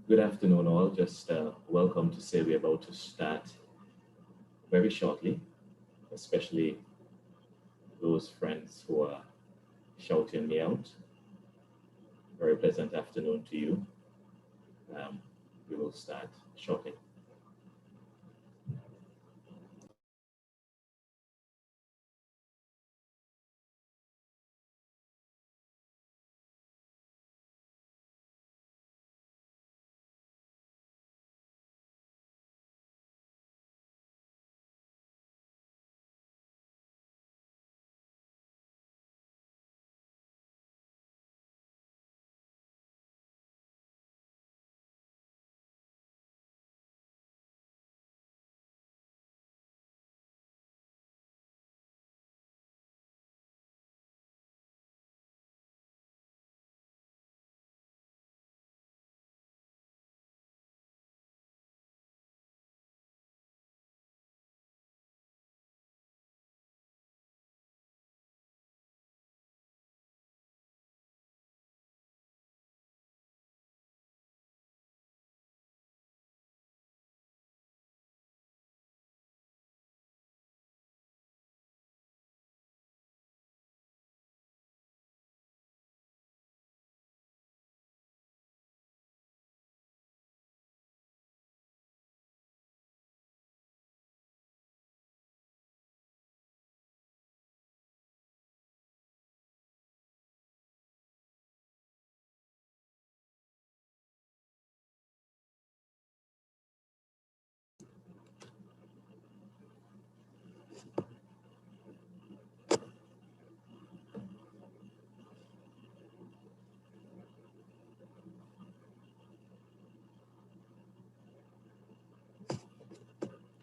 Good afternoon, all. Just welcome to say we're about to start very shortly, especially those friends who are shouting me out. Very pleasant afternoon to you. Um, we will start shortly.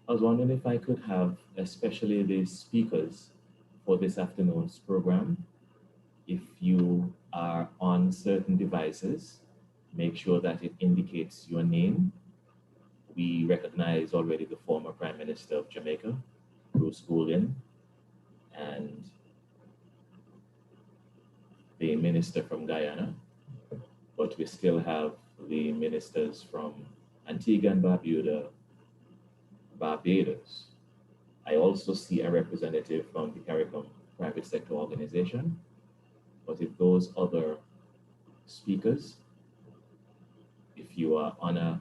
I was wondering if I could have, especially the speakers for this afternoon's program, if you are on certain devices, make sure that it indicates your name. We recognize already the former Prime Minister of Jamaica, Bruce Goulden, and the minister from Guyana, but we still have the ministers from Antigua and Barbados. I also see a representative from the CARICOM private sector organization, but if those other speakers, if you are on a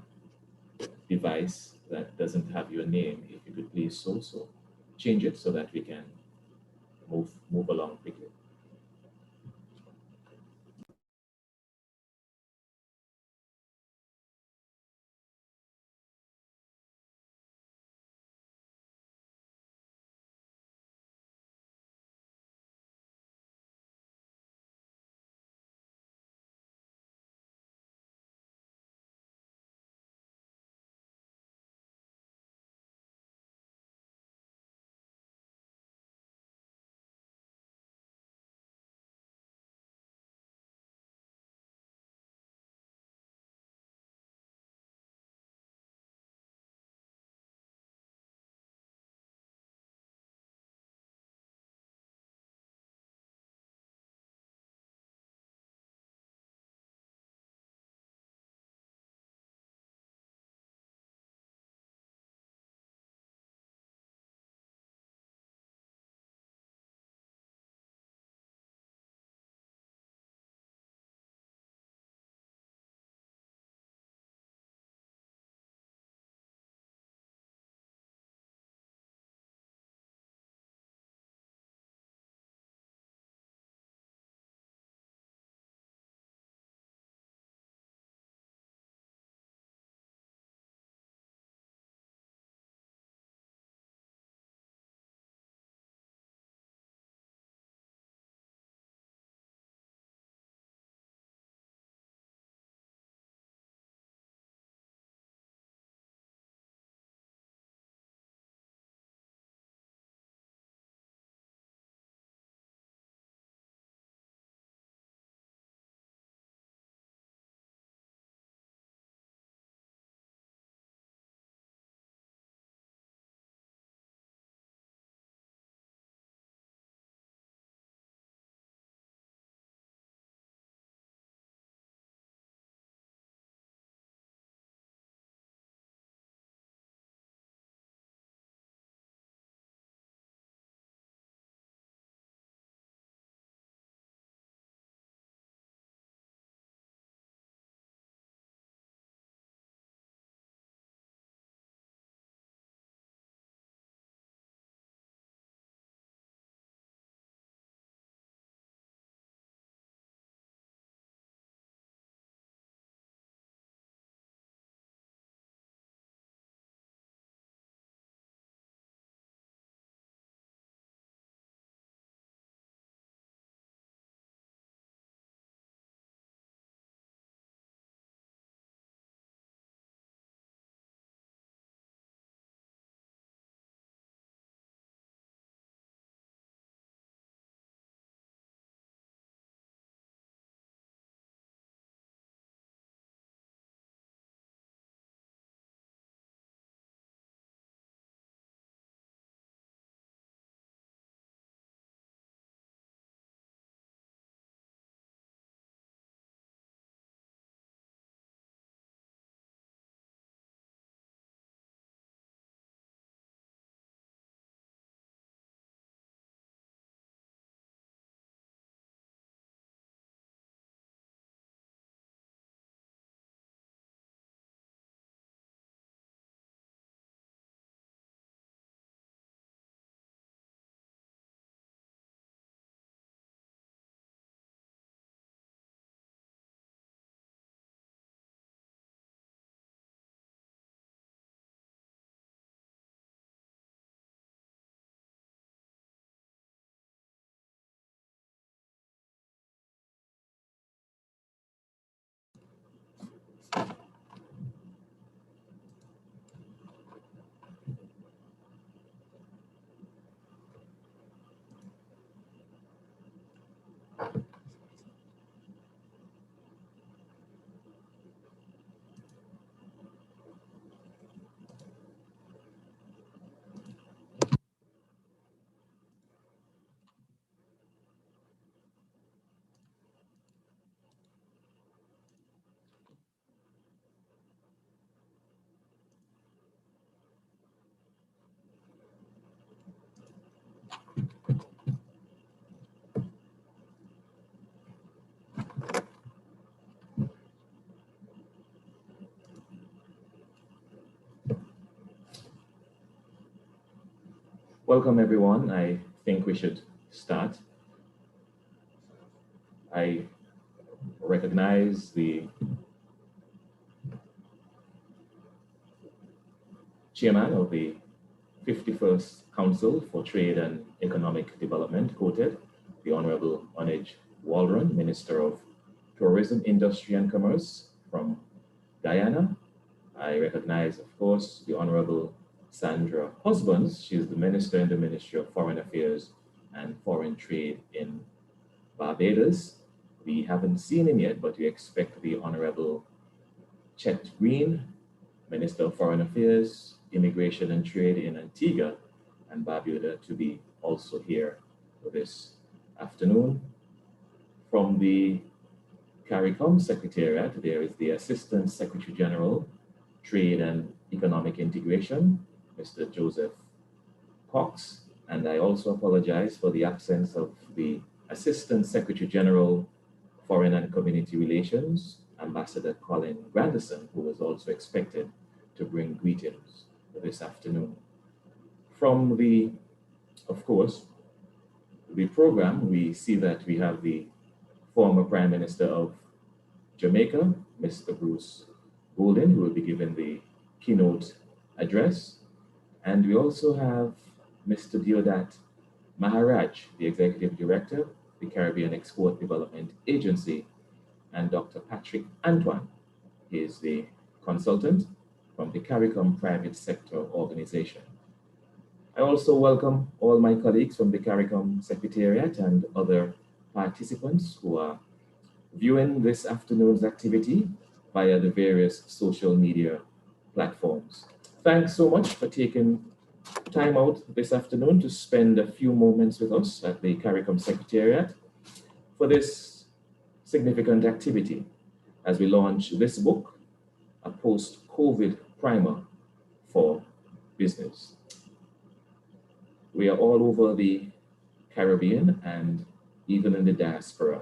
device that doesn't have your name, if you could please so change it so that we can move along quickly. Welcome, everyone. I think we should start. I recognize the chairman of the 51st Council for Trade and Economic Development, quoted, the Honorable Onij Waldron, Minister of Tourism, Industry and Commerce from Guyana. I recognize, of course, the Honorable Sandra Husbands. She is the Minister in the Ministry of Foreign Affairs and Foreign Trade in Barbados. We haven't seen him yet, but we expect the Honorable Chet Green, Minister of Foreign Affairs, Immigration and Trade in Antigua and Barbuda, to be also here for this afternoon. From the CARICOM Secretariat, there is the Assistant Secretary General, Trade and Economic Integration, Mr. Joseph Cox, and I also apologize for the absence of the Assistant Secretary General, Foreign and Community Relations, Ambassador Colin Granderson, who was also expected to bring greetings this afternoon. From the, of course, the program, we see that we have the former Prime Minister of Jamaica, Mr. Bruce Golden, who will be giving the keynote address. And we also have Mr. Deodat Maharaj, the Executive Director, the Caribbean Export Development Agency, and Dr. Patrick Antoine is the consultant from the CARICOM Private Sector Organization. I also welcome all my colleagues from the CARICOM Secretariat and other participants who are viewing this afternoon's activity via the various social media platforms. Thanks so much for taking time out this afternoon to spend a few moments with us at the CARICOM Secretariat for this significant activity as we launch this book, a post-COVID primer for business. We are all over the Caribbean and even in the diaspora,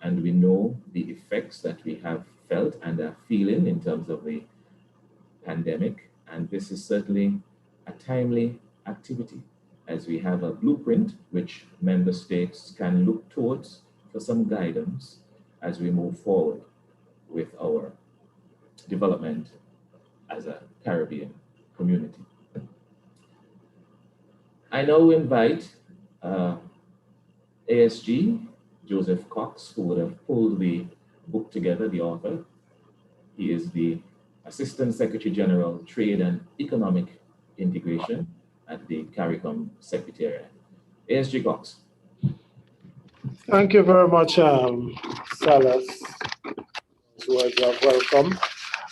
and we know the effects that we have felt and are feeling in terms of the pandemic, and this is certainly a timely activity as we have a blueprint which member states can look towards for some guidance as we move forward with our development as a Caribbean community. I now invite ASG, Joseph Cox, who would have pulled the book together, the author. He is the Assistant Secretary General, Trade and Economic Integration at the CARICOM Secretariat. ASG Cox. Thank you very much, Salas. Words of welcome.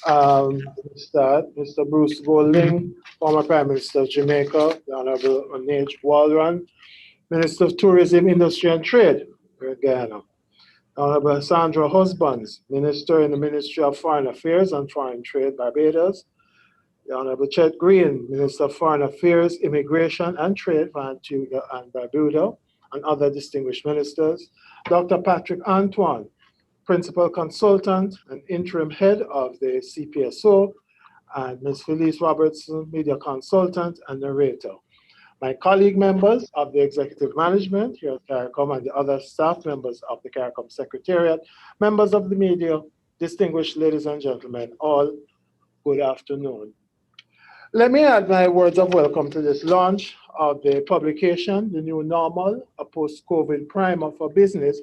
Mr. Bruce Golding, former Prime Minister of Jamaica, the Honorable Onij Waldron, Minister of Tourism, Industry and Trade, Guyana. Honorable Sandra Husbands, Minister in the Ministry of Foreign Affairs and Foreign Trade, Barbados. The Honorable Chet Green, Minister of Foreign Affairs, Immigration and Trade for Antigua and Barbuda, and other distinguished ministers. Dr. Patrick Antoine, Principal Consultant and Interim Head of the CPSO, and Ms. Felice Robertson, Media Consultant and Narrator. My colleague members of the Executive Management here at CARICOM and the other staff members of the CARICOM Secretariat, members of the media, distinguished ladies and gentlemen, all good afternoon. Let me add my words of welcome to this launch of the publication, The New Normal, a Post-COVID Primer for Business,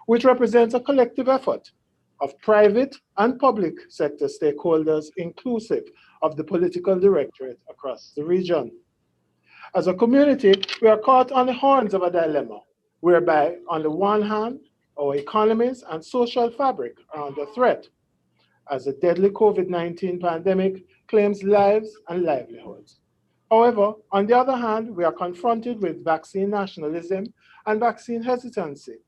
which represents a collective effort of private and public sector stakeholders, inclusive of the political directorate across the region. As a community, we are caught on the horns of a dilemma, whereby, on the one hand, our economies and social fabric are under threat, as the deadly COVID-19 pandemic claims lives and livelihoods. However, on the other hand, we are confronted with vaccine nationalism and vaccine hesitancy.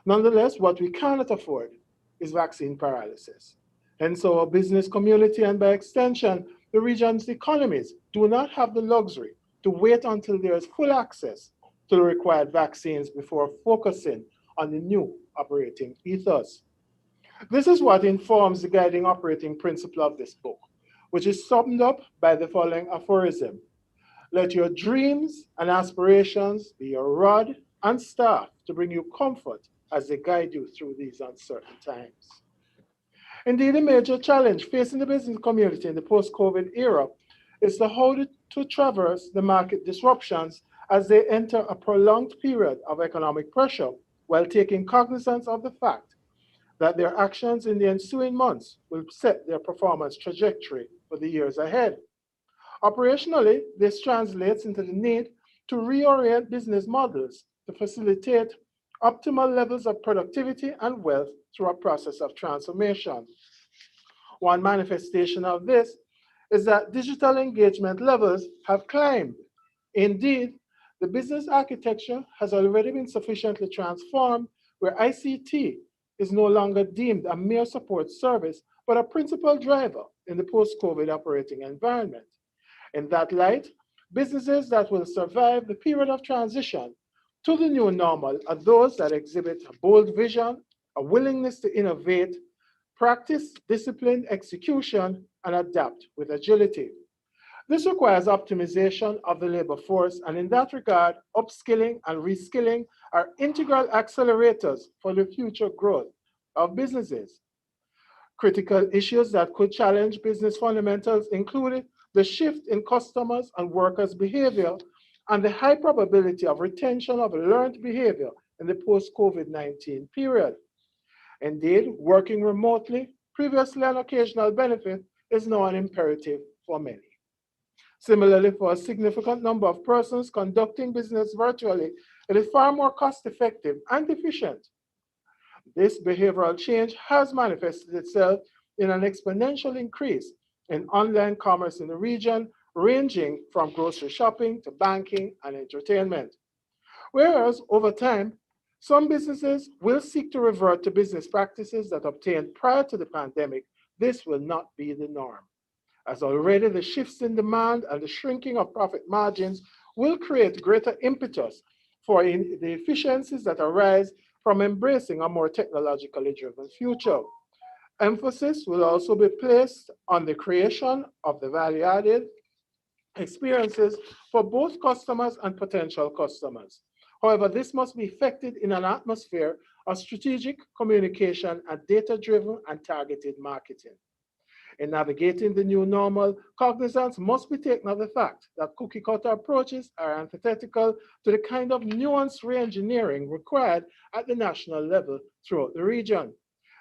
Nonetheless, what we cannot afford is vaccine paralysis. And so our business community and by extension, the region's economies do not have the luxury to wait until there is full access to the required vaccines before focusing on the new operating ethos. This is what informs the guiding operating principle of this book, which is summed up by the following aphorism: Let your dreams and aspirations be your rod and staff to bring you comfort as they guide you through these uncertain times. Indeed, a major challenge facing the business community in the post COVID era is the how to traverse the market disruptions as they enter a prolonged period of economic pressure while taking cognizance of the fact that their actions in the ensuing months will set their performance trajectory for the years ahead. Operationally, this translates into the need to reorient business models to facilitate optimal levels of productivity and wealth through a process of transformation. One manifestation of this is that digital engagement levels have climbed. Indeed, the business architecture has already been sufficiently transformed where ICT is no longer deemed a mere support service, but a principal driver in the post COVID operating environment. In that light, businesses that will survive the period of transition to the new normal are those that exhibit a bold vision, a willingness to innovate, practice disciplined execution, and adapt with agility. This requires optimization of the labor force, and in that regard, upskilling and reskilling are integral accelerators for the future growth of businesses. Critical issues that could challenge business fundamentals included the shift in customers and workers' behavior and the high probability of retention of learned behavior in the post COVID 19 period. Indeed, working remotely, previously an occasional benefit, is now an imperative for many. Similarly, for a significant number of persons conducting business virtually, it is far more cost effective and efficient. This behavioral change has manifested itself in an exponential increase in online commerce in the region, ranging from grocery shopping to banking and entertainment. Whereas over time, some businesses will seek to revert to business practices that obtained prior to the pandemic, this will not be the norm, as already the shifts in demand and the shrinking of profit margins will create greater impetus for the efficiencies that arise from embracing a more technologically driven future. Emphasis will also be placed on the creation of the value added experiences for both customers and potential customers. However, this must be effected in an atmosphere of strategic communication and data driven and targeted marketing. In navigating the new normal, cognizance must be taken of the fact that cookie cutter approaches are antithetical to the kind of nuanced reengineering required at the national level throughout the region.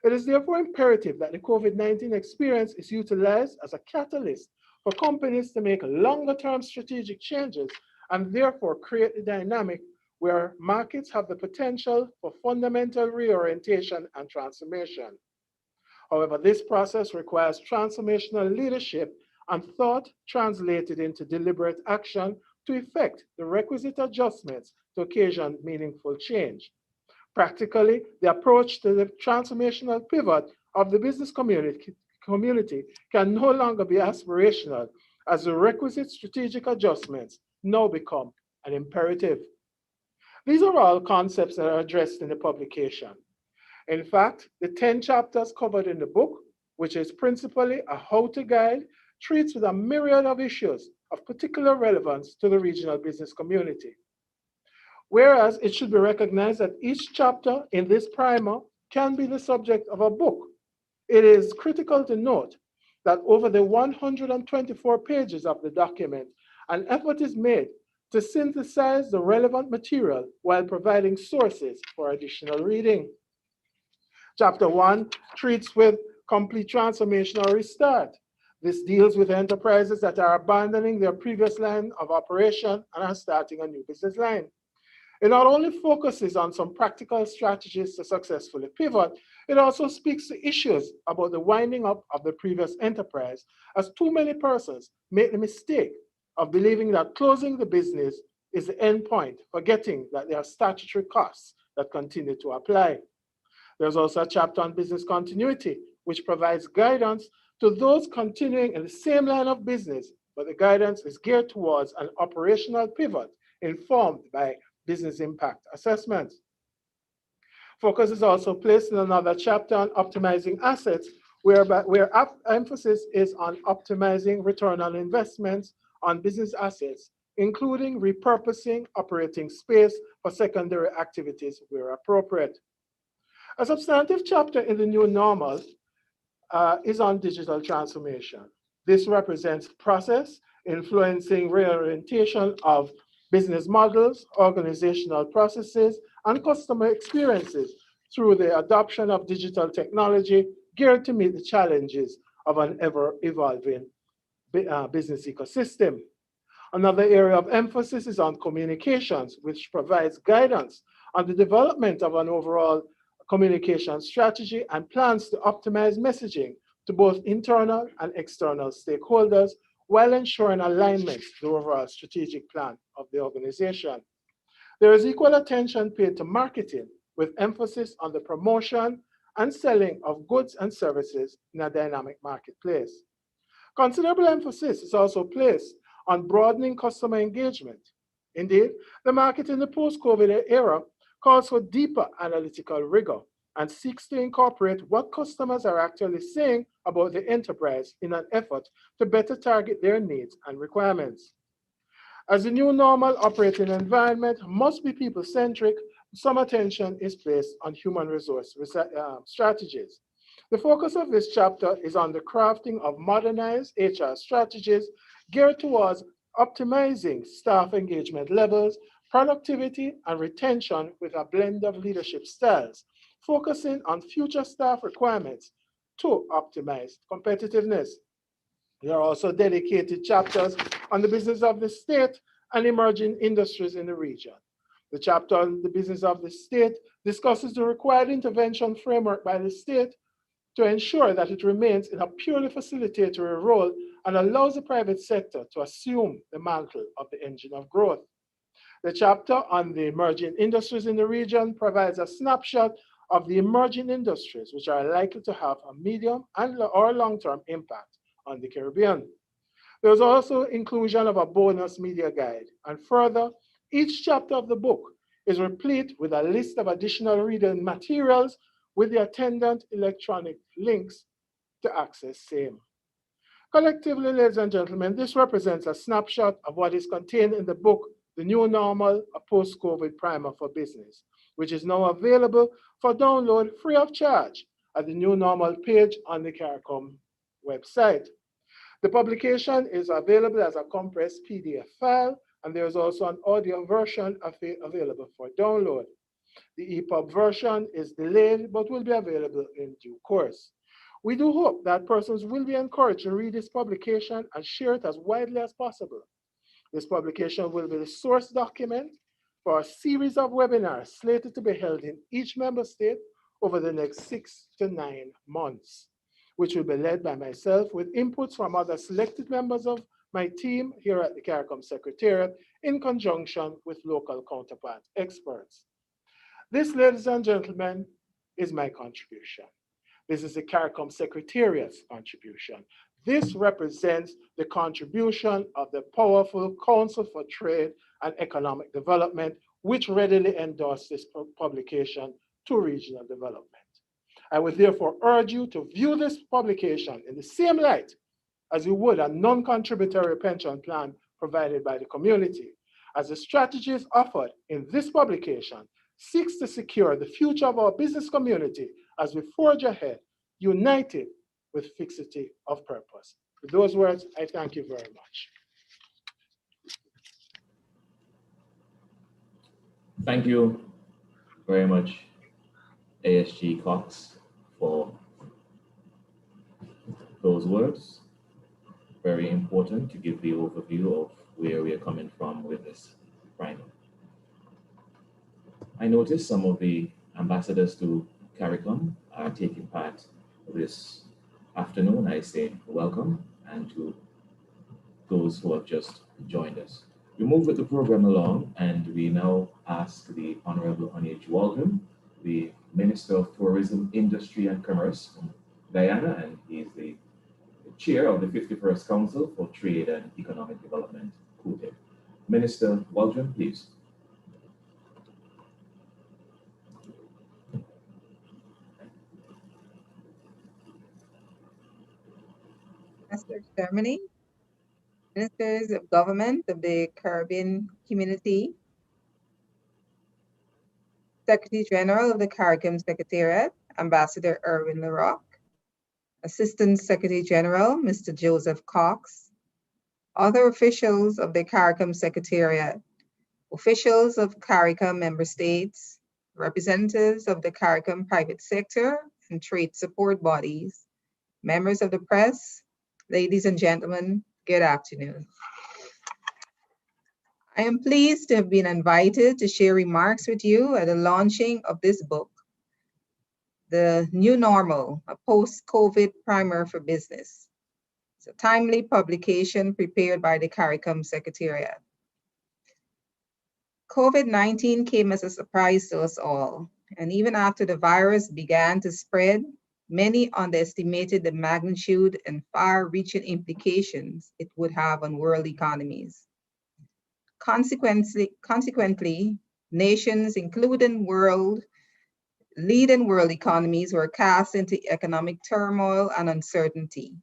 It is therefore imperative that the COVID-19 experience is utilized as a catalyst for companies to make longer term strategic changes and therefore create a dynamic where markets have the potential for fundamental reorientation and transformation. However, this process requires transformational leadership and thought translated into deliberate action to effect the requisite adjustments to occasion meaningful change. Practically, the approach to the transformational pivot of the business community can no longer be aspirational as the requisite strategic adjustments now become an imperative. These are all concepts that are addressed in the publication. In fact, the 10 chapters covered in the book, which is principally a how-to guide, treats with a myriad of issues of particular relevance to the regional business community. Whereas it should be recognized that each chapter in this primer can be the subject of a book, it is critical to note that over the 124 pages of the document, an effort is made to synthesize the relevant material while providing sources for additional reading. Chapter 1 treats with complete transformation or restart. This deals with enterprises that are abandoning their previous line of operation and are starting a new business line. It not only focuses on some practical strategies to successfully pivot, it also speaks to issues about the winding up of the previous enterprise, as too many persons make the mistake of believing that closing the business is the end point, forgetting that there are statutory costs that continue to apply. There's also a chapter on business continuity, which provides guidance to those continuing in the same line of business, but the guidance is geared towards an operational pivot informed by business impact assessment. Focus is also placed in another chapter on optimizing assets, where emphasis is on optimizing return on investments on business assets including repurposing operating space for secondary activities where appropriate. A substantive chapter in the new normal is on digital transformation. This represents process influencing reorientation of business models, organizational processes, and customer experiences through the adoption of digital technology geared to meet the challenges of an ever-evolving business ecosystem. Another area of emphasis is on communications, which provides guidance on the development of an overall communication strategy and plans to optimize messaging to both internal and external stakeholders while ensuring alignment to the overall strategic plan of the organization. There is equal attention paid to marketing with emphasis on the promotion and selling of goods and services in a dynamic marketplace. Considerable emphasis is also placed on broadening customer engagement. Indeed, the market in the post-COVID era calls for deeper analytical rigor and seeks to incorporate what customers are actually saying about the enterprise in an effort to better target their needs and requirements. As the new normal operating environment must be people-centric, some attention is placed on human resource strategies. The focus of this chapter is on the crafting of modernized HR strategies geared towards optimizing staff engagement levels, productivity, and retention with a blend of leadership styles, focusing on future staff requirements to optimize competitiveness. There are also dedicated chapters on the business of the state and emerging industries in the region. The chapter on the business of the state discusses the required intervention framework by the state to ensure that it remains in a purely facilitatory role and allows the private sector to assume the mantle of the engine of growth. The chapter on the emerging industries in the region provides a snapshot of the emerging industries which are likely to have a medium and or long-term impact on the Caribbean. There's also inclusion of a bonus media guide, and further, each chapter of the book is replete with a list of additional reading materials with the attendant electronic links to access same. Collectively, ladies and gentlemen, this represents a snapshot of what is contained in the book, The New Normal, a Post-COVID Primer for Business, which is now available for download free of charge at the New Normal page on the CARICOM website. The publication is available as a compressed PDF file, and there is also an audio version available for download. The EPUB version is delayed, but will be available in due course. We do hope that persons will be encouraged to read this publication and share it as widely as possible. This publication will be the source document for a series of webinars slated to be held in each member state over the next 6 to 9 months, which will be led by myself with inputs from other selected members of my team here at the CARICOM Secretariat in conjunction with local counterpart experts. This, ladies and gentlemen, is my contribution. This is the CARICOM Secretariat's contribution. This represents the contribution of the powerful Council for Trade and Economic Development, which readily endorsed this publication to regional development. I would therefore urge you to view this publication in the same light as you would a non-contributory pension plan provided by the community, as the strategies offered in this publication seeks to secure the future of our business community as we forge ahead, united with fixity of purpose. With those words, I thank you very much. Thank you very much, ASG Cox, for those words. Very important to give the overview of where we are coming from with this primer. I noticed some of the ambassadors to CARICOM are taking part this afternoon. I say welcome, and to those who have just joined us. We move with the program along, and we now ask the Honorable H. Waldron, the Minister of Tourism, Industry and Commerce from Guyana, and he is the chair of the 51st Council for Trade and Economic Development, CUTE. Minister Waldron, please. Master Germany, Ministers of Government of the Caribbean Community, Secretary General of the CARICOM Secretariat, Ambassador Erwin LaRocque, Assistant Secretary General, Mr. Joseph Cox, other officials of the CARICOM Secretariat, officials of CARICOM member states, representatives of the CARICOM private sector and trade support bodies, members of the press, ladies and gentlemen, good afternoon. I am pleased to have been invited to share remarks with you at the launching of this book, The New Normal, a Post-COVID Primer for Business. It's a timely publication prepared by the CARICOM Secretariat. COVID-19 came as a surprise to us all, and even after the virus began to spread, many underestimated the magnitude and far-reaching implications it would have on world economies. Consequently, nations, including leading world economies, were cast into economic turmoil and uncertainty.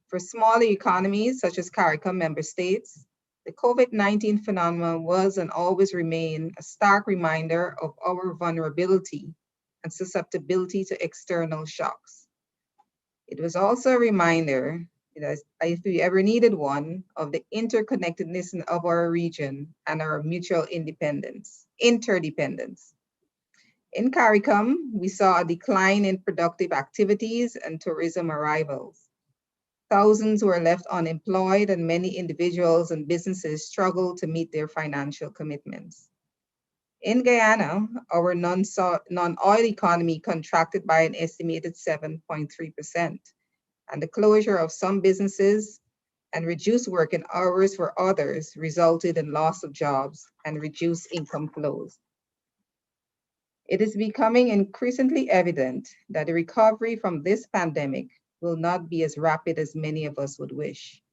For smaller economies, such as CARICOM member states, the COVID-19 phenomenon was and always remain a stark reminder of our vulnerability and susceptibility to external shocks. It was also a reminder, if we ever needed one, of the interconnectedness of our region and our mutual interdependence. In CARICOM, we saw a decline in productive activities and tourism arrivals. Thousands were left unemployed, and many individuals and businesses struggled to meet their financial commitments. In Guyana, our non-oil economy contracted by an estimated 7.3%, and the closure of some businesses and reduced working hours for others resulted in loss of jobs and reduced income flows. It is becoming increasingly evident that the recovery from this pandemic will not be as rapid as many of us would wish.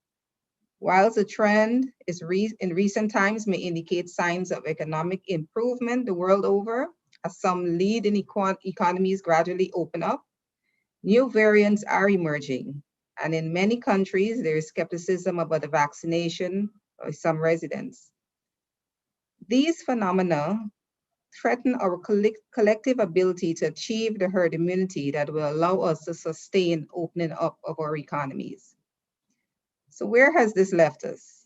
Whilst the trend in recent times may indicate signs of economic improvement the world over, as some leading economies gradually open up, new variants are emerging, and in many countries there is skepticism about the vaccination of some residents. These phenomena threaten our collective ability to achieve the herd immunity that will allow us to sustain opening up of our economies. So where has this left us?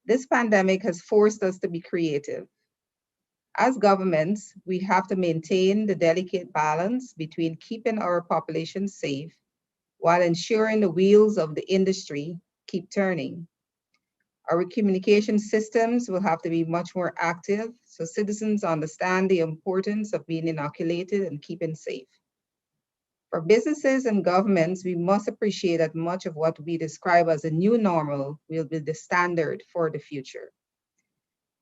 This pandemic has forced us to be creative. As governments, we have to maintain the delicate balance between keeping our population safe while ensuring the wheels of the industry keep turning. Our communication systems will have to be much more active so citizens understand the importance of being inoculated and keeping safe. For businesses and governments, we must appreciate that much of what we describe as a new normal will be the standard for the future.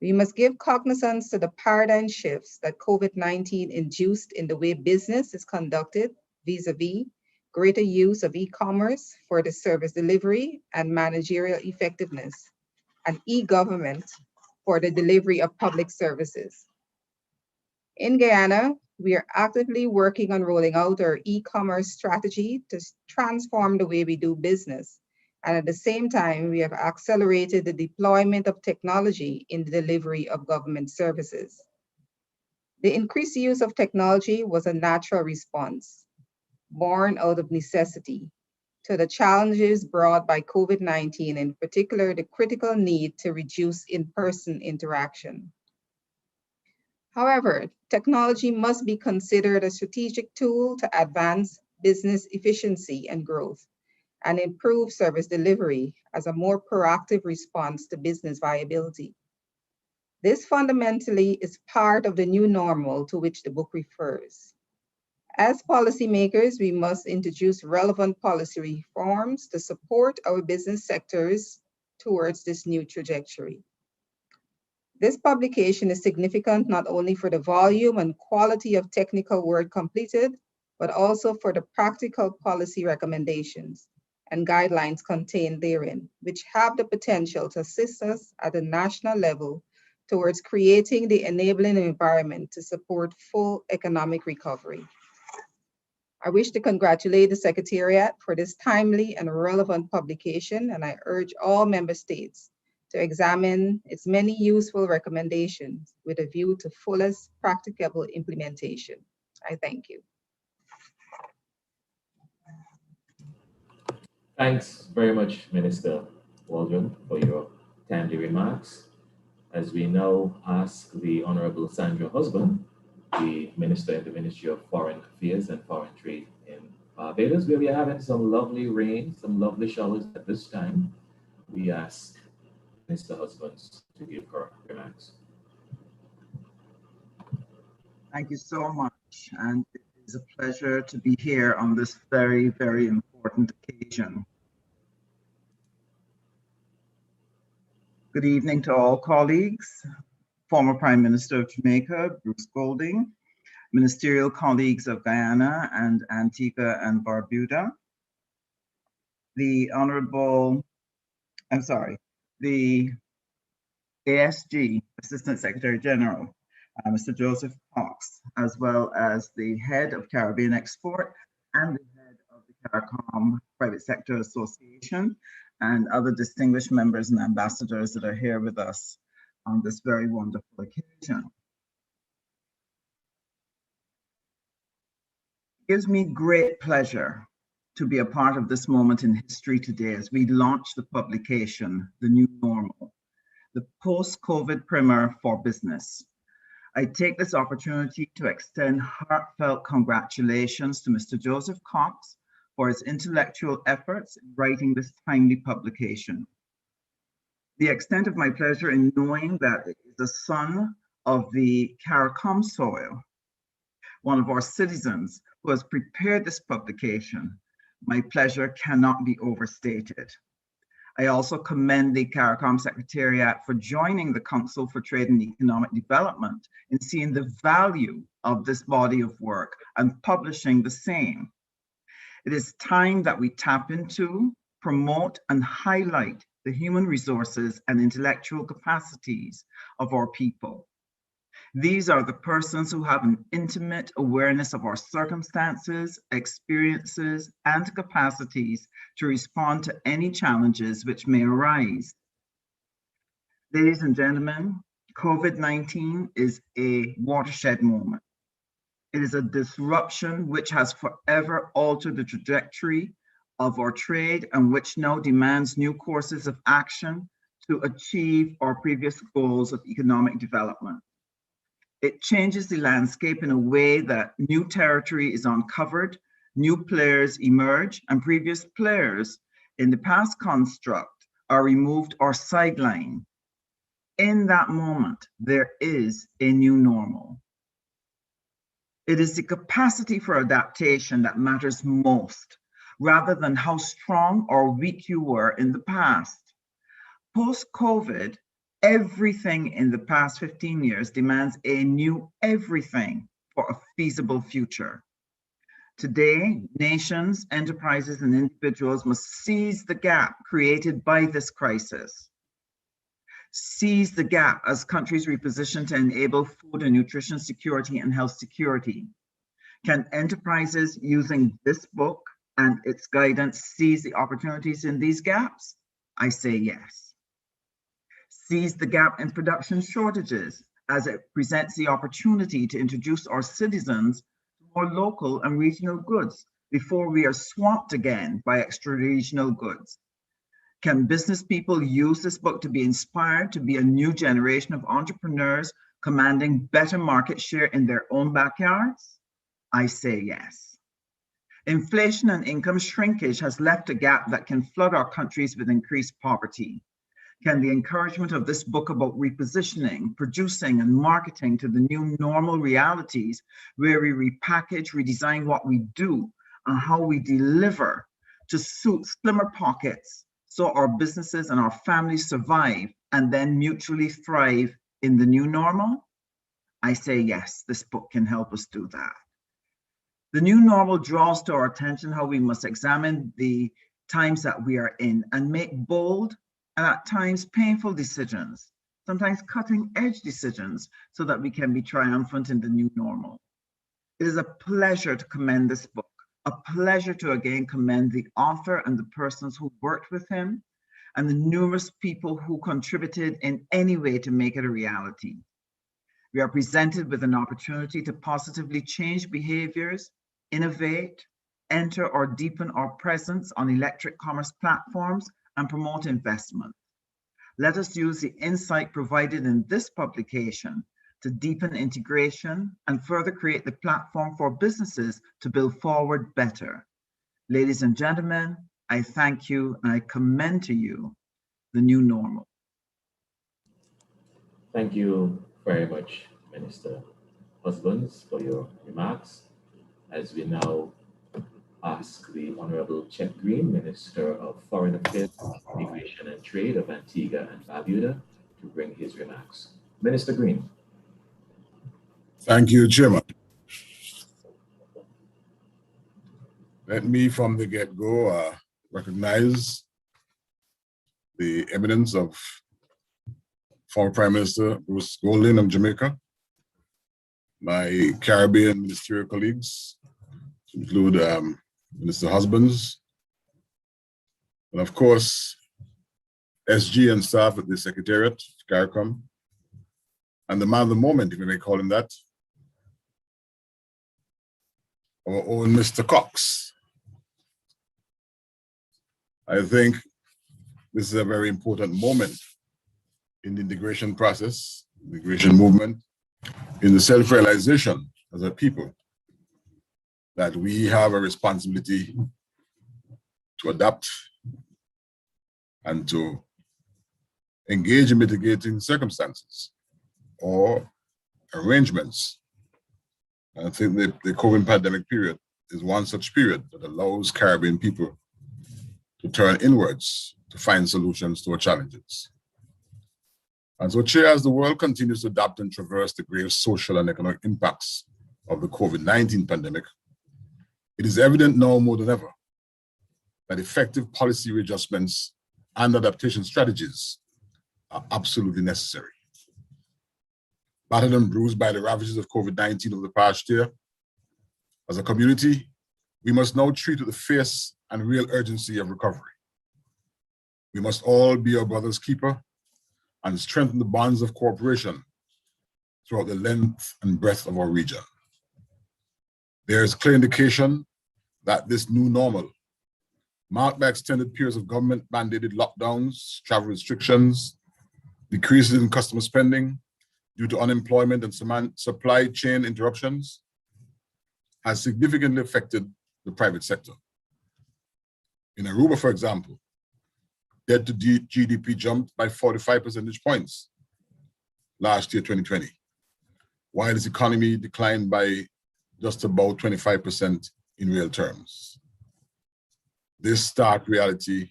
We must give cognizance to the paradigm shifts that COVID-19 induced in the way business is conducted vis-a-vis greater use of e-commerce for the service delivery and managerial effectiveness, and e-government for the delivery of public services. In Guyana, we are actively working on rolling out our e-commerce strategy to transform the way we do business. And at the same time, we have accelerated the deployment of technology in the delivery of government services. The increased use of technology was a natural response, born out of necessity, to the challenges brought by COVID-19, in particular, the critical need to reduce in-person interaction. However, technology must be considered a strategic tool to advance business efficiency and growth and improve service delivery as a more proactive response to business viability. This fundamentally is part of the new normal to which the book refers. As policymakers, we must introduce relevant policy reforms to support our business sectors towards this new trajectory. This publication is significant not only for the volume and quality of technical work completed, but also for the practical policy recommendations and guidelines contained therein, which have the potential to assist us at the national level towards creating the enabling environment to support full economic recovery. I wish to congratulate the Secretariat for this timely and relevant publication, and I urge all member states to examine its many useful recommendations with a view to fullest practicable implementation. I thank you. Thanks very much, Minister Waldron, for your timely remarks. As we now ask the Honorable Sandra Husband, the Minister in the Ministry of Foreign Affairs and Foreign Trade in Barbados, where we are having some lovely rain, some lovely showers at this time. We ask Minister Husbands to give her remarks. Thank you so much, and it is a pleasure to be here on this very, very important occasion. Good evening to all colleagues, former Prime Minister of Jamaica, Bruce Golding, ministerial colleagues of Guyana and Antigua and Barbuda, the ASG, Assistant Secretary General, Mr. Joseph Cox, as well as the head of Caribbean Export and the head of the CARICOM Private Sector Association, and other distinguished members and ambassadors that are here with us on this very wonderful occasion. It gives me great pleasure to be a part of this moment in history today as we launch the publication, The New Normal, the post-COVID primer for business. I take this opportunity to extend heartfelt congratulations to Mr. Joseph Cox for his intellectual efforts in writing this timely publication. The extent of my pleasure in knowing that it is a son of the CARICOM soil, one of our citizens who has prepared this publication, my pleasure cannot be overstated. I also commend the CARICOM Secretariat for joining the Council for Trade and Economic Development in seeing the value of this body of work and publishing the same. It is time that we tap into, promote, and highlight the human resources and intellectual capacities of our people. These are the persons who have an intimate awareness of our circumstances, experiences, and capacities to respond to any challenges which may arise. Ladies and gentlemen, COVID-19 is a watershed moment. It is a disruption which has forever altered the trajectory of our trade and which now demands new courses of action to achieve our previous goals of economic development. It changes the landscape in a way that new territory is uncovered, new players emerge, and previous players in the past construct are removed or sidelined. In that moment, there is a new normal. It is the capacity for adaptation that matters most, rather than how strong or weak you were in the past. Post-COVID, everything in the past 15 years demands a new everything for a feasible future. Today, nations, enterprises, and individuals must seize the gap created by this crisis. Seize the gap as countries reposition to enable food and nutrition security and health security. Can enterprises using this book and its guidance seize the opportunities in these gaps? I say yes. Seize the gap in production shortages as it presents the opportunity to introduce our citizens to more local and regional goods before we are swamped again by extra-regional goods. Can business people use this book to be inspired to be a new generation of entrepreneurs commanding better market share in their own backyards? I say yes. Inflation and income shrinkage has left a gap that can flood our countries with increased poverty. Can the encouragement of this book about repositioning, producing, and marketing to the new normal realities where we repackage, redesign what we do and how we deliver to suit slimmer pockets so our businesses and our families survive and then mutually thrive in the new normal? I say yes, this book can help us do that. The new normal draws to our attention how we must examine the times that we are in and make bold and at times painful decisions, sometimes cutting edge decisions, so that we can be triumphant in the new normal. It is a pleasure to commend this book A pleasure to again commend the author and the persons who worked with him and the numerous people who contributed in any way to make it a reality. We are presented with an opportunity to positively change behaviors, innovate, enter or deepen our presence on electric commerce platforms, and promote investment. Let us use the insight provided in this publication to deepen integration and further create the platform for businesses to build forward better. Ladies and gentlemen, I thank you and I commend to you the new normal. Thank you very much, Minister Husbands, for your remarks. As we now ask the Honorable Chet Green, Minister of Foreign Affairs, Immigration and Trade of Antigua and Barbuda, to bring his remarks. Minister Green. Thank you, Chairman. Let me, from the get-go, recognize the eminence of former Prime Minister Bruce Golding of Jamaica, my Caribbean ministerial colleagues, to include Minister Husbands, and of course, SG and staff at the Secretariat, CARICOM, and the man of the moment, if we may call him that, our own Mr. Cox. I think this is a very important moment in the integration process, integration movement, in the self-realization as a people that we have a responsibility to adapt and to engage in mitigating circumstances or arrangements. And I think the COVID pandemic period is one such period that allows Caribbean people to turn inwards to find solutions to our challenges. And so, Chair, as the world continues to adapt and traverse the grave social and economic impacts of the COVID-19 pandemic, it is evident now more than ever that effective policy readjustments and adaptation strategies are absolutely necessary. Battered and bruised by the ravages of COVID-19 over the past year, as a community, we must now treat with the fierce and real urgency of recovery. We must all be our brother's keeper and strengthen the bonds of cooperation throughout the length and breadth of our region. There is clear indication that this new normal, marked by extended periods of government-mandated lockdowns, travel restrictions, decreases in customer spending due to unemployment and supply chain interruptions, has significantly affected the private sector. In Aruba, for example, debt to GDP jumped by 45 percentage points last year, 2020, while its economy declined by just about 25% in real terms. This stark reality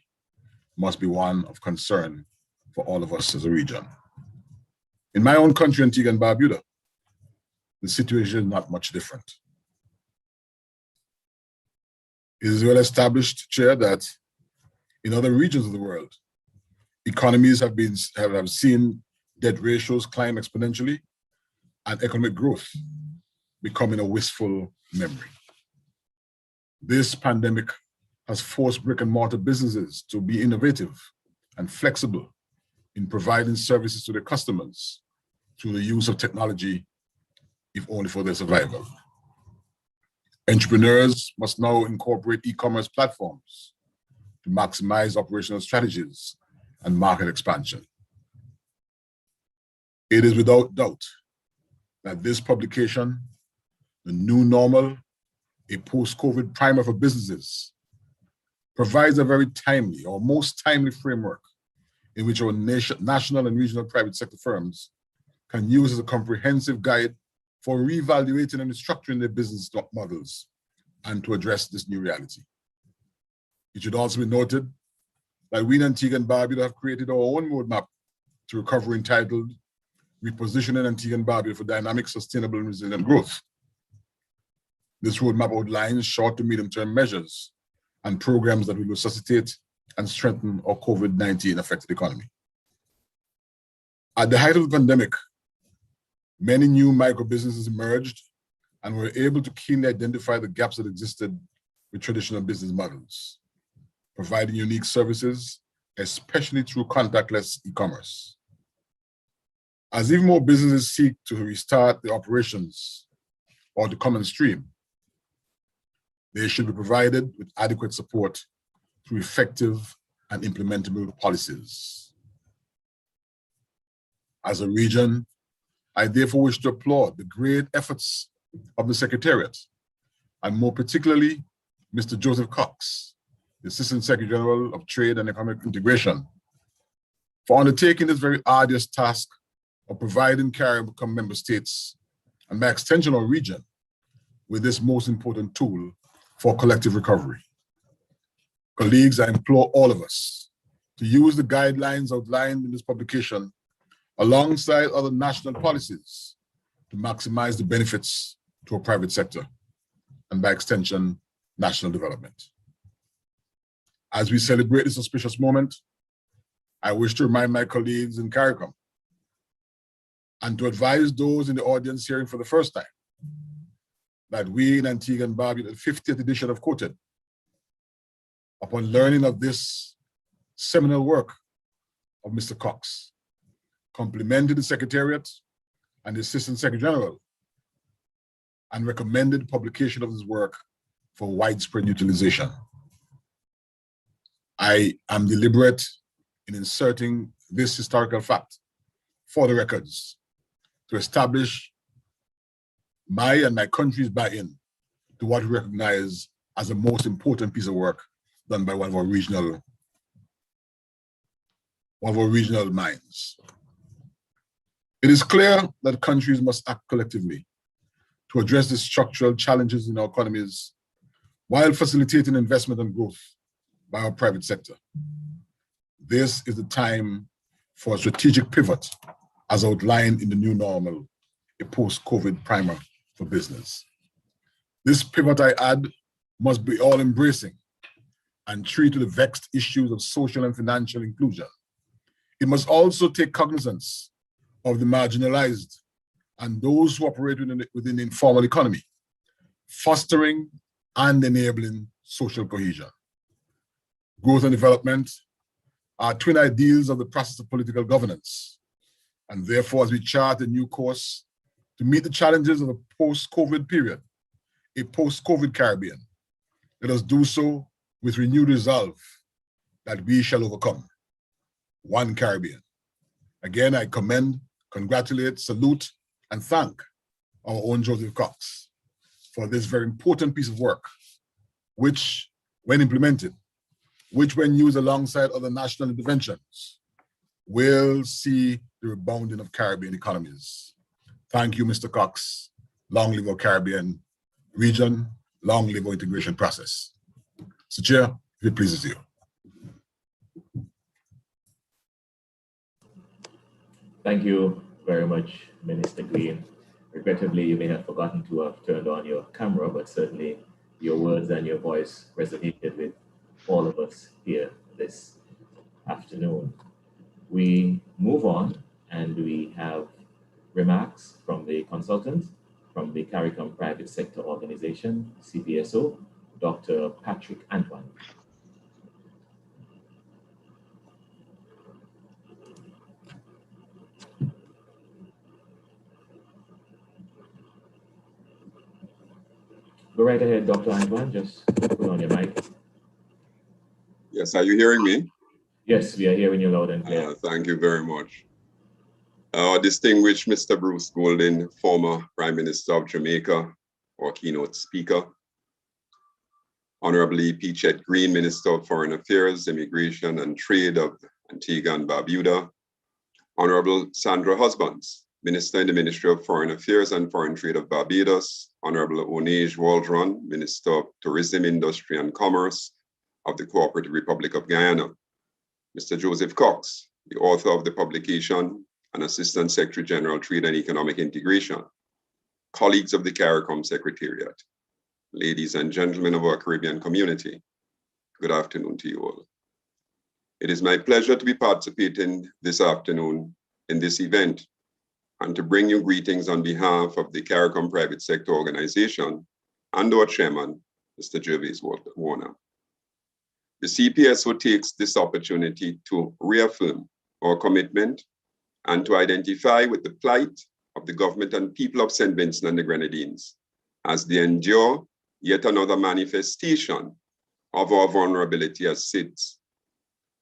must be one of concern for all of us as a region. In my own country, Antigua and Barbuda, the situation is not much different. It is well established, Chair, that in other regions of the world, economies have seen debt ratios climb exponentially and economic growth becoming a wistful memory. This pandemic has forced brick and mortar businesses to be innovative and flexible in providing services to their customers through the use of technology, if only for their survival. Entrepreneurs must now incorporate e-commerce platforms to maximize operational strategies and market expansion. It is without doubt that this publication, The New Normal, a post-COVID primer for businesses, provides a very timely or most timely framework in which our national and regional private sector firms can use as a comprehensive guide for reevaluating and restructuring their business models and to address this new reality. It should also be noted that we in Antigua and Barbuda have created our own roadmap to recovery entitled Repositioning Antigua and Barbuda for Dynamic, Sustainable and Resilient Growth. This roadmap outlines short to medium-term measures and programs that will resuscitate and strengthen our COVID-19 affected economy. At the height of the pandemic, many new micro businesses emerged and were able to keenly identify the gaps that existed with traditional business models, providing unique services, especially through contactless e-commerce. As even more businesses seek to restart their operations or to come on stream, they should be provided with adequate support through effective and implementable policies. As a region, I therefore wish to applaud the great efforts of the Secretariat, and more particularly, Mr. Joseph Cox, the Assistant Secretary General of Trade and Economic Integration, for undertaking this very arduous task of providing CARICOM member states, and by extension our region, with this most important tool for collective recovery. Colleagues, I implore all of us to use the guidelines outlined in this publication alongside other national policies to maximize the benefits to our private sector and by extension, national development. As we celebrate this auspicious moment, I wish to remind my colleagues in CARICOM and to advise those in the audience hearing for the first time that we in Antigua and Barbuda, the 50th edition of Quoted, upon learning of this seminal work of Mr. Cox, complimented the Secretariat and the Assistant Secretary General and recommended publication of this work for widespread utilization. I am deliberate in inserting this historical fact for the records to establish my and my country's buy-in to what we recognize as the most important piece of work done by one of our regional minds. It is clear that countries must act collectively to address the structural challenges in our economies while facilitating investment and growth by our private sector. This is the time for a strategic pivot as outlined in the new normal, a post-COVID primer for business. This pivot, I add, must be all-embracing and treat to the vexed issues of social and financial inclusion. It must also take cognizance of the marginalized and those who operate within the informal economy, fostering and enabling social cohesion. Growth and development are twin ideals of the process of political governance. And therefore, as we chart a new course to meet the challenges of a post-COVID period, a post-COVID Caribbean, let us do so with renewed resolve that we shall overcome. One Caribbean. Again, I commend, congratulate, salute, and thank our own Joseph Cox for this very important piece of work, which, when implemented, which when used alongside other national interventions, will see the rebounding of Caribbean economies. Thank you, Mr. Cox. Long live our Caribbean region, long live our integration process. So Chair, if it pleases you. Thank you very much, Minister Green. Regrettably, you may have forgotten to have turned on your camera, but certainly your words and your voice resonated with all of us here this afternoon. We move on and we have remarks from the consultant from the CARICOM Private Sector Organization, CPSO, Dr. Patrick Antoine. Go right ahead, Dr. Antoine, just put on your mic. Yes, are you hearing me? Yes, we are hearing you loud and clear. Thank you very much. Distinguished Mr. Bruce Golding, former Prime Minister of Jamaica, our keynote speaker. Honorable E.P. Chet Green, Minister of Foreign Affairs, Immigration and Trade of Antigua and Barbuda. Honorable Sandra Husbands, Minister in the Ministry of Foreign Affairs and Foreign Trade of Barbados. Honorable Onej Waldron, Minister of Tourism, Industry and Commerce of the Cooperative Republic of Guyana. Mr. Joseph Cox, the author of the publication and Assistant Secretary General, Trade and Economic Integration. Colleagues of the CARICOM Secretariat. Ladies and gentlemen of our Caribbean community, good afternoon to you all. It is my pleasure to be participating this afternoon in this event and to bring you greetings on behalf of the CARICOM Private Sector Organization and our chairman, Mr. Gervais Warner. The CPSO takes this opportunity to reaffirm our commitment and to identify with the plight of the government and people of St. Vincent and the Grenadines as they endure yet another manifestation of our vulnerability as SIDS.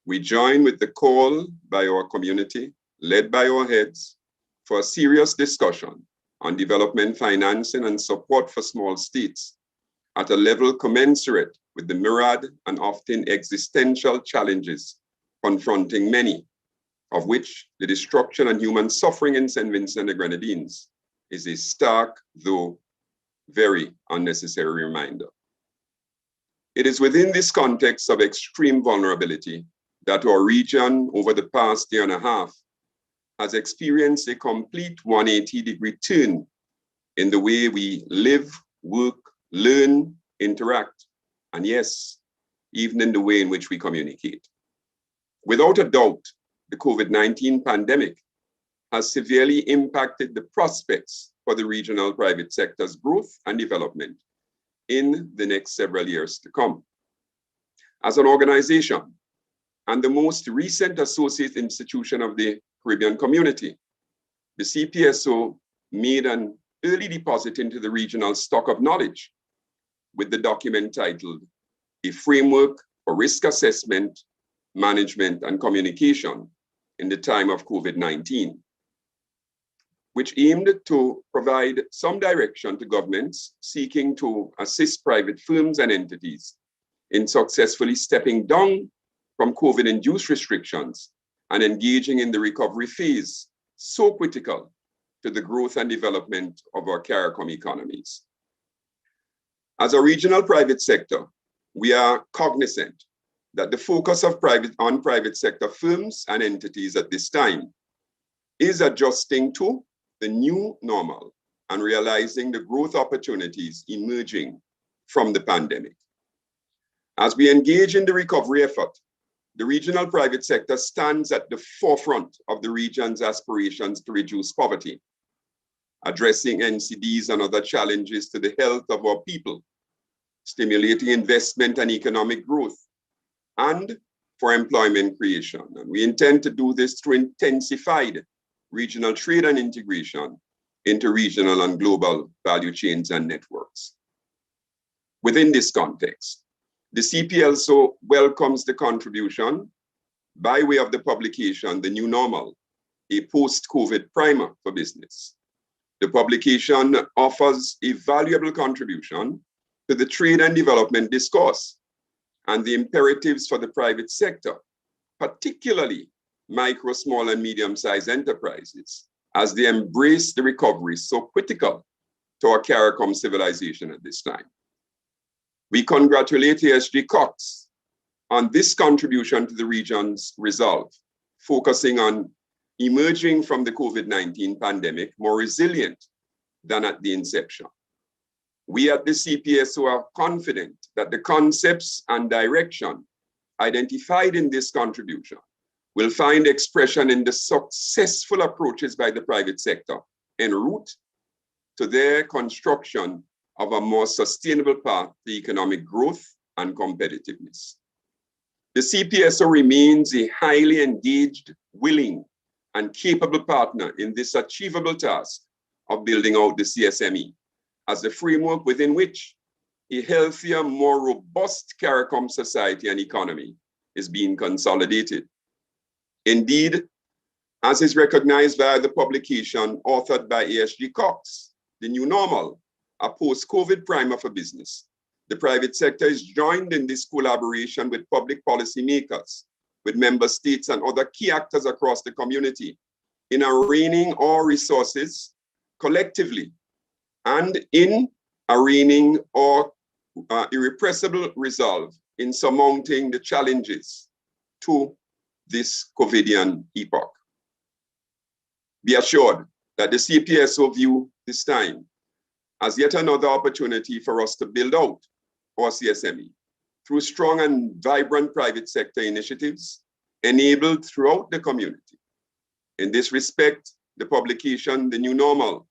We join with the call by our community, led by our heads, for a serious discussion on development financing and support for small states at a level commensurate with the myriad and often existential challenges confronting many, of which the destruction and human suffering in St. Vincent and the Grenadines is a stark, though very unnecessary reminder. It is within this context of extreme vulnerability that our region over the past year and a half has experienced a complete 180-degree turn in the way we live, work, learn, interact, and yes, even in the way in which we communicate. Without a doubt, the COVID-19 pandemic has severely impacted the prospects for the regional private sector's growth and development in the next several years to come. As an organization and the most recent associate institution of the Caribbean community, the CPSO made an early deposit into the regional stock of knowledge with the document titled A Framework for Risk Assessment, Management, and Communication in the Time of COVID-19, which aimed to provide some direction to governments seeking to assist private firms and entities in successfully stepping down from COVID-induced restrictions and engaging in the recovery phase, so critical to the growth and development of our CARICOM economies. As a regional private sector, we are cognizant that the focus of private sector firms and entities at this time is adjusting to the new normal and realizing the growth opportunities emerging from the pandemic. As we engage in the recovery effort, the regional private sector stands at the forefront of the region's aspirations to reduce poverty, addressing NCDs and other challenges to the health of our people, stimulating investment and economic growth, and for employment creation. And we intend to do this through intensified regional trade and integration into regional and global value chains and networks. Within this context, the CPSO welcomes the contribution by way of the publication, The New Normal, a post-COVID primer for business. The publication offers a valuable contribution to the trade and development discourse and the imperatives for the private sector, particularly micro, small, and medium-sized enterprises, as they embrace the recovery so critical to our CARICOM civilization at this time. We congratulate ASG Cox on this contribution to the region's resolve, focusing on emerging from the COVID-19 pandemic more resilient than at the inception. We at the CPSO are confident that the concepts and direction identified in this contribution will find expression in the successful approaches by the private sector en route to their construction of a more sustainable path to economic growth and competitiveness. The CPSO remains a highly engaged, willing, and capable partner in this achievable task of building out the CSME as the framework within which a healthier, more robust CARICOM society and economy is being consolidated. Indeed, as is recognized by the publication authored by ASG Cox, The New Normal, a post-COVID primer for business, the private sector is joined in this collaboration with public policy makers, with member states and other key actors across the community in arraigning our resources collectively and in arraigning our irrepressible resolve in surmounting the challenges to this COVIDian epoch. Be assured that the CPSO view this time as yet another opportunity for us to build out our CSME through strong and vibrant private sector initiatives enabled throughout the community. In this respect, the publication, The New Normal,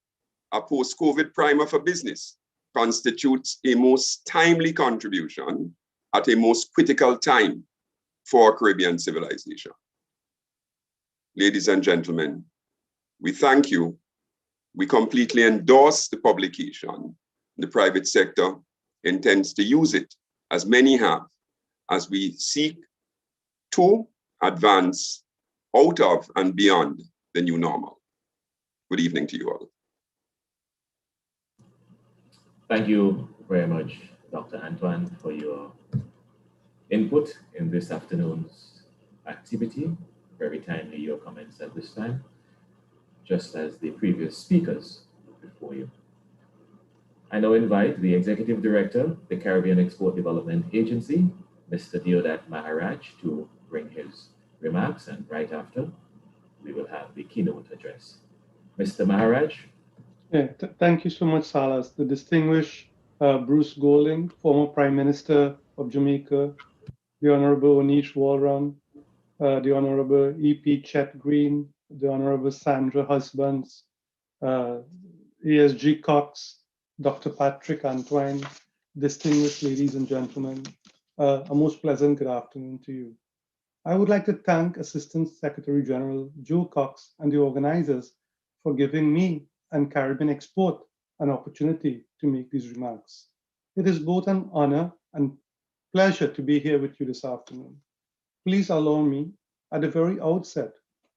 a post-COVID primer for business, constitutes a most timely contribution at a most critical time for Caribbean civilization. Ladies and gentlemen, we thank you. We completely endorse the publication. The private sector intends to use it, as many have, as we seek to advance out of and beyond the new normal. Good evening to you all. Thank you very much, Dr. Antoine, for your input in this afternoon's activity. Very timely, your comments at this time, just as the previous speakers before you. I now invite the Executive Director, the Caribbean Export Development Agency, Mr. Deodat Maharaj, to bring his remarks, and right after, we will have the keynote address. Mr. Maharaj. Yeah, thank you so much, Salas. The distinguished Bruce Golding, former Prime Minister of Jamaica, the Honorable Onish Walram, the Honorable E.P. Chet Green, the Honorable Sandra Husbands, ESG Cox, Dr. Patrick Antoine, distinguished ladies and gentlemen, a most pleasant good afternoon to you. I would like to thank Assistant Secretary General Joe Cox and the organizers for giving me and Caribbean Export an opportunity to make these remarks. It is both an honor and pleasure to be here with you this afternoon. Please allow me, at the very outset,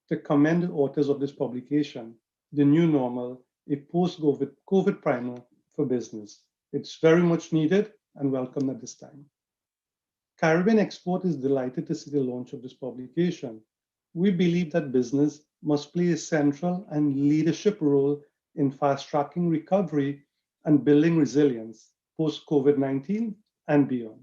to commend the authors of this publication, The New Normal, a post-COVID primer for business. It's very much needed and welcome at this time. Caribbean Export is delighted to see the launch of this publication. We believe that business must play a central and leadership role in fast-tracking recovery and building resilience post-COVID-19 and beyond.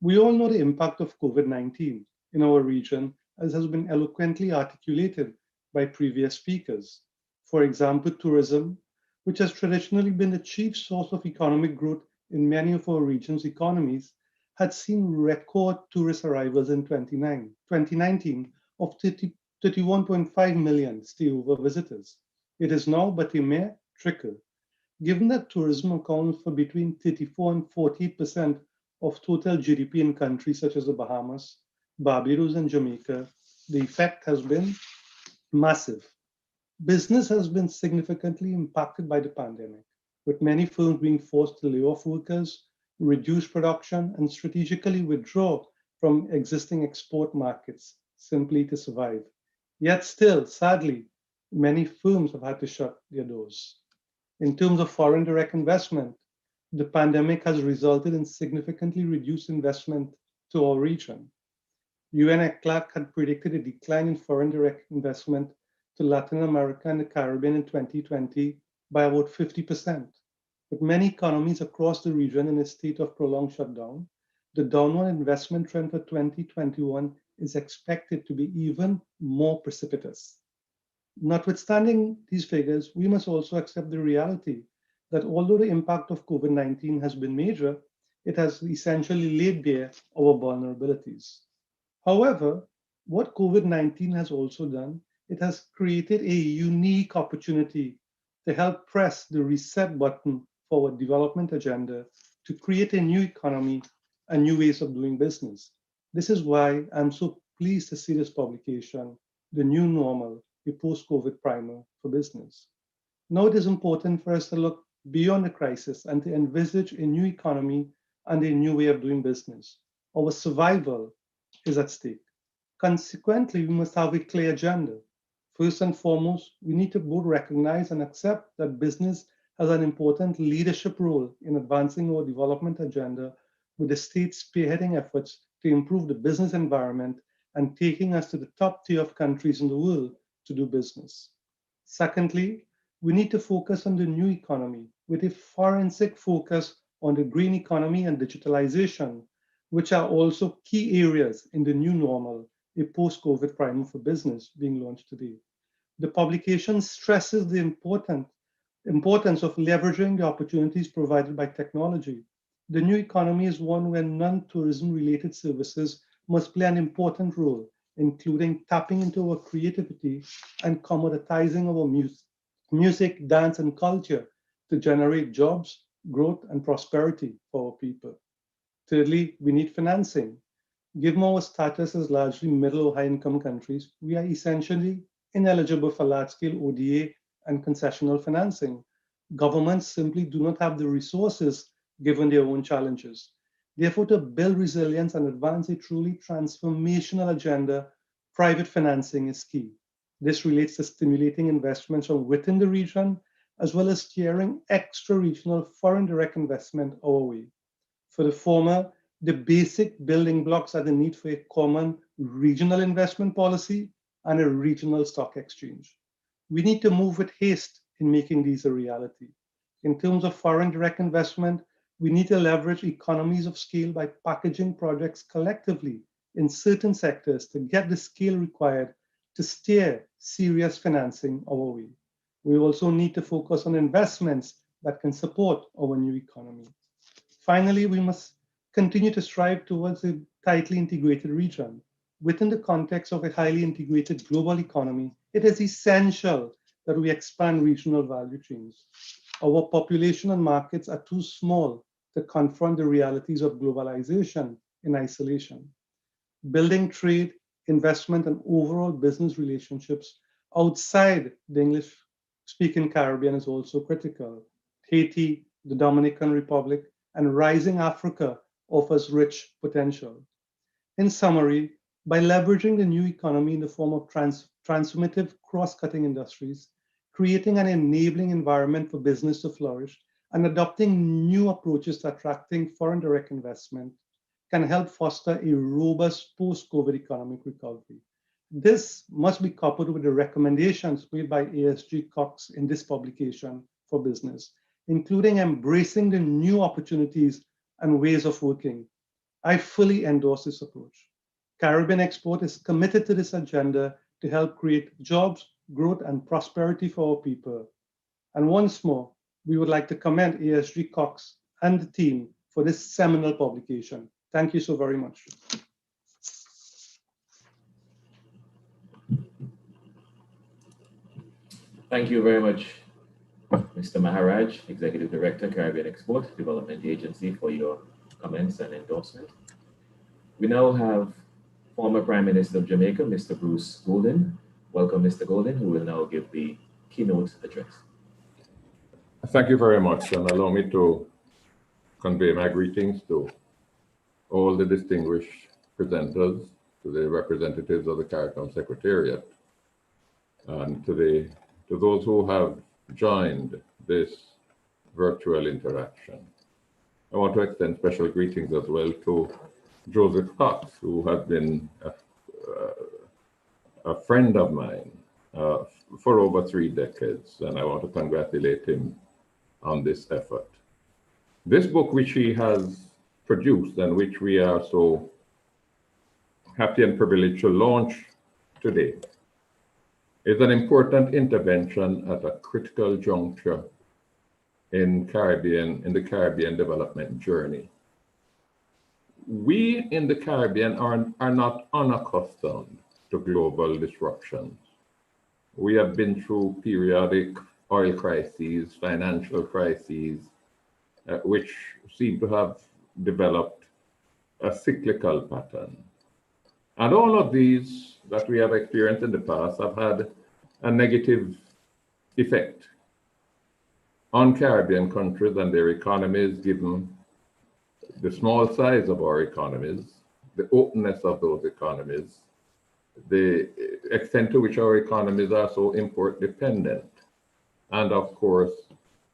We all know the impact of COVID-19 in our region, as has been eloquently articulated by previous speakers. For example, tourism, which has traditionally been the chief source of economic growth in many of our region's economies, had seen record tourist arrivals in 2019 of 31.5 million stayover visitors. It is now but a mere trickle. Given that tourism accounts for between 34 and 48% of total GDP in countries such as the Bahamas, Barbados, and Jamaica, the effect has been massive. Business has been significantly impacted by the pandemic, with many firms being forced to lay off workers, reduce production, and strategically withdraw from existing export markets simply to survive. Yet still, sadly, many firms have had to shut their doors. In terms of foreign direct investment, the pandemic has resulted in significantly reduced investment to our region. UN-ECLAC had predicted a decline in foreign direct investment to Latin America and the Caribbean in 2020 by about 50%. With many economies across the region in a state of prolonged shutdown, the downward investment trend for 2021 is expected to be even more precipitous. Notwithstanding these figures, we must also accept the reality that although the impact of COVID-19 has been major, it has essentially laid bare our vulnerabilities. However, what COVID-19 has also done, it has created a unique opportunity to help press the reset button for our development agenda to create a new economy and new ways of doing business. This is why I'm so pleased to see this publication, The New Normal, a post-COVID primer for business. Now it is important for us to look beyond the crisis and to envisage a new economy and a new way of doing business. Our survival is at stake. Consequently, we must have a clear agenda. First and foremost, we need to both recognize and accept that business has an important leadership role in advancing our development agenda, with the state spearheading efforts to improve the business environment and taking us to the top tier of countries in the world to do business. Secondly, we need to focus on the new economy with a forensic focus on the green economy and digitalization, which are also key areas in the new normal, a post-COVID primer for business being launched today. The publication stresses the importance of leveraging the opportunities provided by technology. The new economy is one where non-tourism related services must play an important role, including tapping into our creativity and commoditizing our music, dance, and culture to generate jobs, growth, and prosperity for our people. Thirdly, we need financing. Given our status as largely middle or high-income countries, we are essentially ineligible for large-scale ODA and concessional financing. Governments simply do not have the resources given their own challenges. Therefore, to build resilience and advance a truly transformational agenda, private financing is key. This relates to stimulating investments from within the region, as well as steering extra-regional foreign direct investment our way. For the former, the basic building blocks are the need for a common regional investment policy and a regional stock exchange. We need to move with haste in making these a reality. In terms of foreign direct investment, we need to leverage economies of scale by packaging projects collectively in certain sectors to get the scale required to steer serious financing our way. We also need to focus on investments that can support our new economy. Finally, we must continue to strive towards a tightly integrated region. Within the context of a highly integrated global economy, it is essential that we expand regional value chains. Our population and markets are too small to confront the realities of globalization in isolation. Building trade, investment, and overall business relationships outside the English-speaking Caribbean is also critical. Haiti, the Dominican Republic, and rising Africa offers rich potential. In summary, by leveraging the new economy in the form of transformative cross-cutting industries, creating an enabling environment for business to flourish, and adopting new approaches to attracting foreign direct investment can help foster a robust post-COVID economic recovery. This must be coupled with the recommendations made by ASG Cox in this publication for business, including embracing the new opportunities and ways of working. I fully endorse this approach. Caribbean Export is committed to this agenda to help create jobs, growth, and prosperity for our people. And once more, we would like to commend ASG Cox and the team for this seminal publication. Thank you so very much. Thank you very much, Mr. Maharaj, Executive Director, Caribbean Export Development Agency, for your comments and endorsement. We now have former Prime Minister of Jamaica, Mr. Bruce Golden. Welcome, Mr. Golden, who will now give the keynote address. Thank you very much, and allow me to convey my greetings to all the distinguished presenters, to the representatives of the CARICOM Secretariat, and to those who have joined this virtual interaction. I want to extend special greetings as well to Joseph Cox, who has been a friend of mine for over 3 decades, and I want to congratulate him on this effort. This book, which he has produced and which we are so happy and privileged to launch today, is an important intervention at a critical juncture in the Caribbean development journey. We in the Caribbean are not unaccustomed to global disruptions. We have been through periodic oil crises, financial crises, which seem to have developed a cyclical pattern. And all of these that we have experienced in the past have had a negative effect on Caribbean countries and their economies, given the small size of our economies, the openness of those economies, the extent to which our economies are so import dependent, and of course,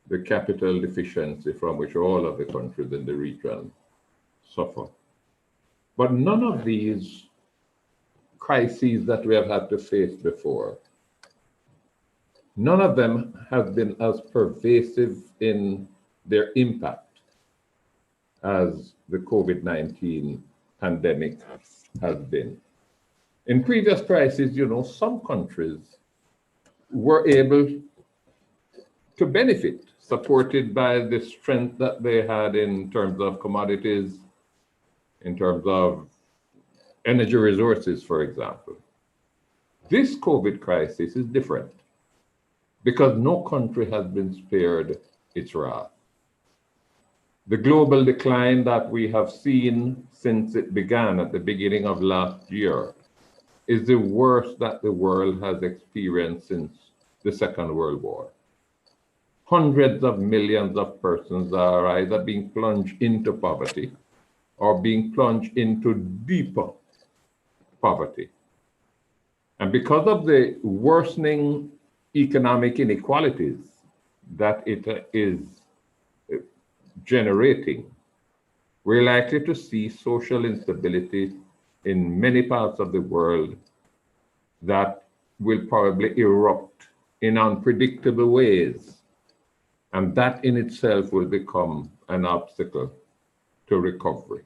the capital deficiency from which all of the countries in the region suffer. But none of these crises that we have had to face before, none of them have been as pervasive in their impact as the COVID-19 pandemic has been. In previous crises, some countries were able to benefit, supported by the strength that they had in terms of commodities, in terms of energy resources, for example. This COVID crisis is different because no country has been spared its wrath. The global decline that we have seen since it began at the beginning of last year is the worst that the world has experienced since the Second World War. Hundreds of millions of persons are either being plunged into poverty or being plunged into deeper poverty. And because of the worsening economic inequalities that it is generating, we're likely to see social instability in many parts of the world that will probably erupt in unpredictable ways. And that in itself will become an obstacle to recovery.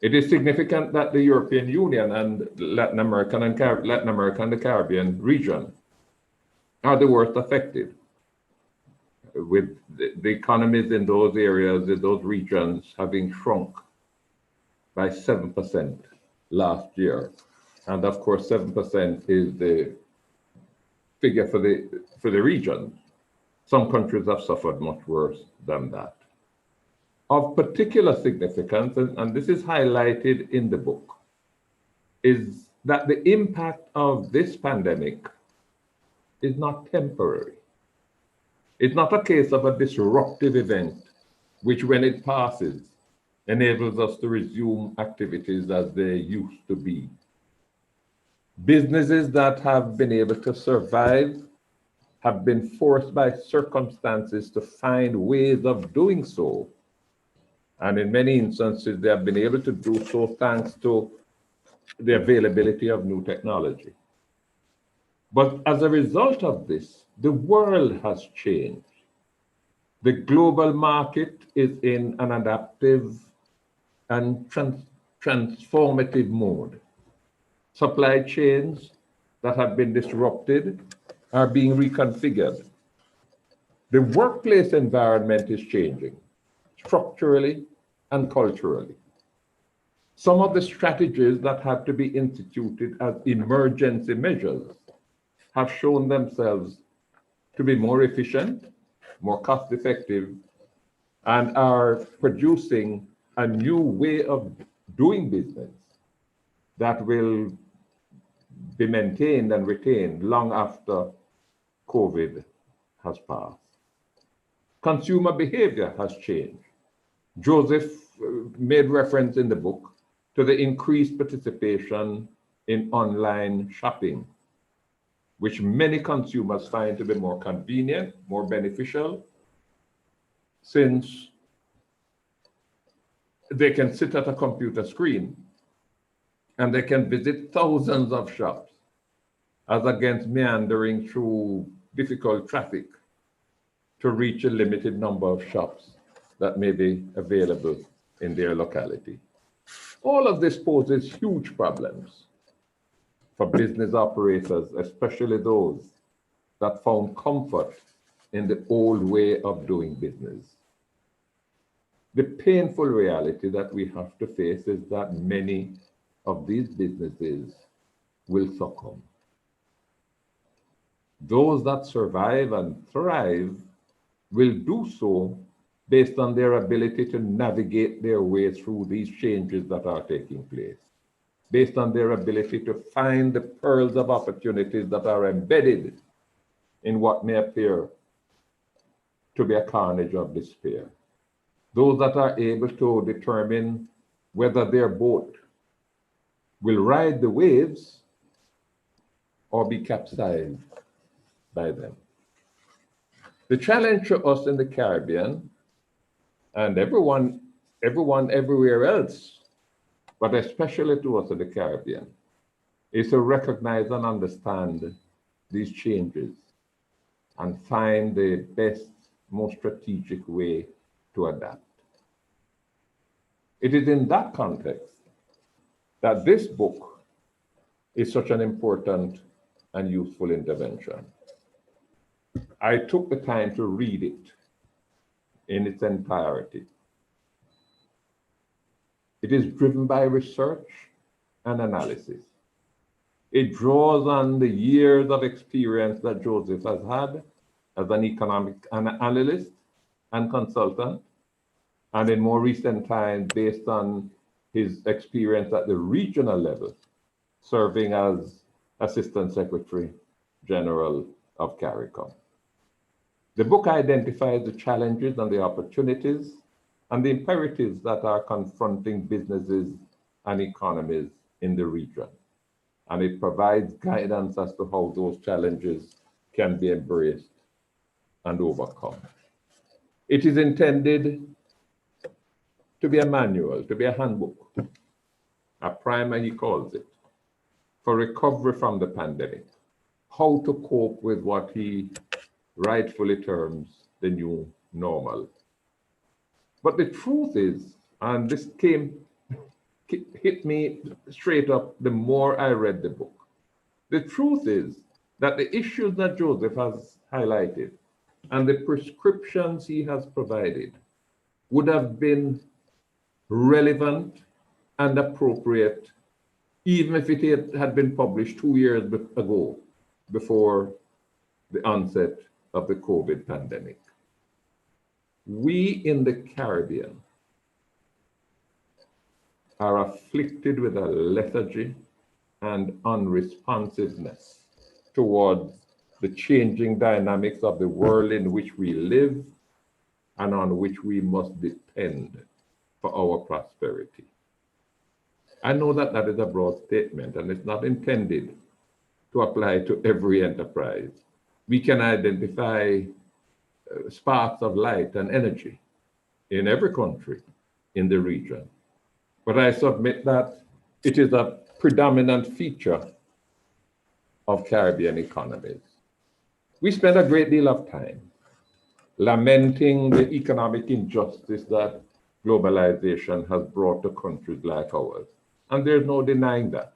It is significant that the European Union and Latin America and the Caribbean region are the worst affected, with the economies in those areas, in those regions, having shrunk by 7% last year. And of course, 7% is the figure for the region. Some countries have suffered much worse than that. Of particular significance, and this is highlighted in the book, is that the impact of this pandemic is not temporary. It's not a case of a disruptive event, which when it passes, enables us to resume activities as they used to be. Businesses that have been able to survive have been forced by circumstances to find ways of doing so. And in many instances, they have been able to do so thanks to the availability of new technology. But as a result of this, the world has changed. The global market is in an adaptive and transformative mode. Supply chains that have been disrupted are being reconfigured. The workplace environment is changing structurally and culturally. Some of the strategies that had to be instituted as emergency measures have shown themselves to be more efficient, more cost-effective, and are producing a new way of doing business that will be maintained and retained long after COVID has passed. Consumer behavior has changed. Joseph made reference in the book to the increased participation in online shopping, which many consumers find to be more convenient, more beneficial, since they can sit at a computer screen and they can visit thousands of shops as against meandering through difficult traffic to reach a limited number of shops that may be available in their locality. All of this poses huge problems for business operators, especially those that found comfort in the old way of doing business. The painful reality that we have to face is that many of these businesses will succumb. Those that survive and thrive will do so based on their ability to navigate their way through these changes that are taking place, based on their ability to find the pearls of opportunities that are embedded in what may appear to be a carnage of despair. Those that are able to determine whether their boat will ride the waves or be capsized by them. The challenge to us in the Caribbean and everyone everywhere else, but especially to us in the Caribbean, is to recognize and understand these changes and find the best, most strategic way to adapt. It is in that context that this book is such an important and useful intervention. I took the time to read it in its entirety. It is driven by research and analysis. It draws on the years of experience that Joseph has had as an economic analyst and consultant, and in more recent times, based on his experience at the regional level, serving as Assistant Secretary General of CARICOM. The book identifies the challenges and the opportunities and the imperatives that are confronting businesses and economies in the region. And it provides guidance as to how those challenges can be embraced and overcome. It is intended to be a manual, to be a handbook, a primer, he calls it, for recovery from the pandemic, how to cope with what he rightfully terms the new normal. But the truth is, and this hit me straight up the more I read the book, the truth is that the issues that Joseph has highlighted and the prescriptions he has provided would have been relevant and appropriate even if it had been published 2 years ago, before the onset of the COVID pandemic. We in the Caribbean are afflicted with a lethargy and unresponsiveness towards the changing dynamics of the world in which we live and on which we must depend for our prosperity. I know that that is a broad statement and it's not intended to apply to every enterprise. We can identify sparks of light and energy in every country in the region. But I submit that it is a predominant feature of Caribbean economies. We spend a great deal of time lamenting the economic injustice that globalization has brought to countries like ours. And there's no denying that.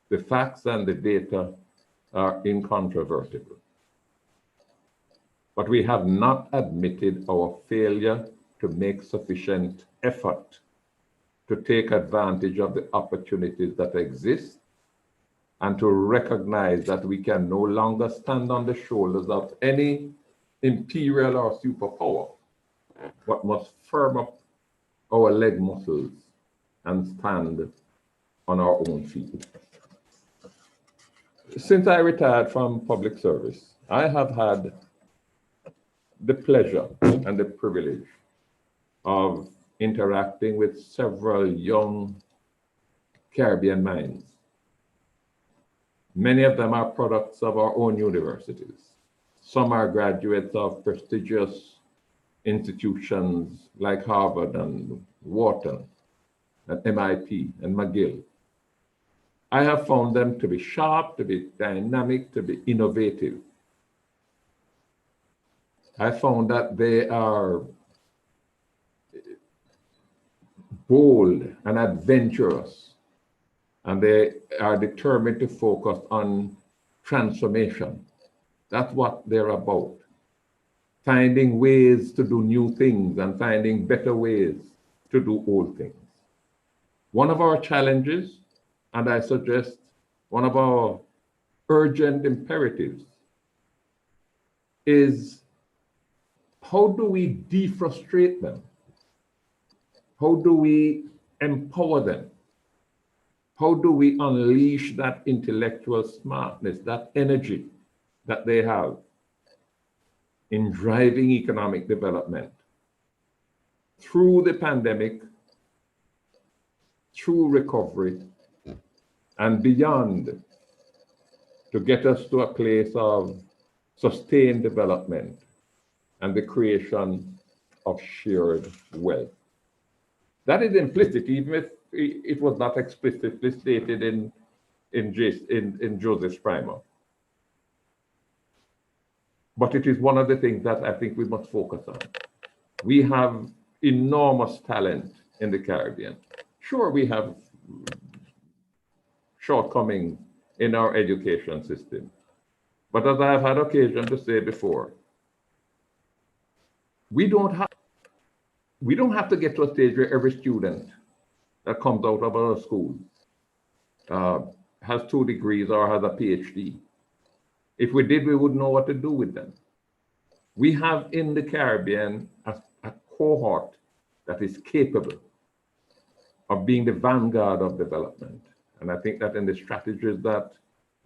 The facts and the data are incontrovertible. But we have not admitted our failure to make sufficient effort to take advantage of the opportunities that exist and to recognize that we can no longer stand on the shoulders of any imperial or superpower, but must firm up our leg muscles and stand on our own feet. Since I retired from public service, I have had the pleasure and the privilege of interacting with several young Caribbean minds. Many of them are products of our own universities. Some are graduates of prestigious institutions like Harvard and Wharton and MIT and McGill. I have found them to be sharp, to be dynamic, to be innovative. I found that they are bold and adventurous, and they are determined to focus on transformation. That's what they're about. Finding ways to do new things and finding better ways to do old things. One of our challenges, and I suggest one of our urgent imperatives, is how do we defrustrate them? How do we empower them? How do we unleash that intellectual smartness, that energy that they have in driving economic development through the pandemic, through recovery, and beyond, to get us to a place of sustained development and the creation of shared wealth. That is implicit, even if it was not explicitly stated in Joseph's primer. But it is one of the things that I think we must focus on. We have enormous talent in the Caribbean. Sure, we have shortcomings in our education system. But as I have had occasion to say before, we don't have to get to a stage where every student that comes out of our school has 2 degrees or has a PhD. If we did, we wouldn't know what to do with them. We have in the Caribbean a cohort that is capable of being the vanguard of development. And I think that in the strategies that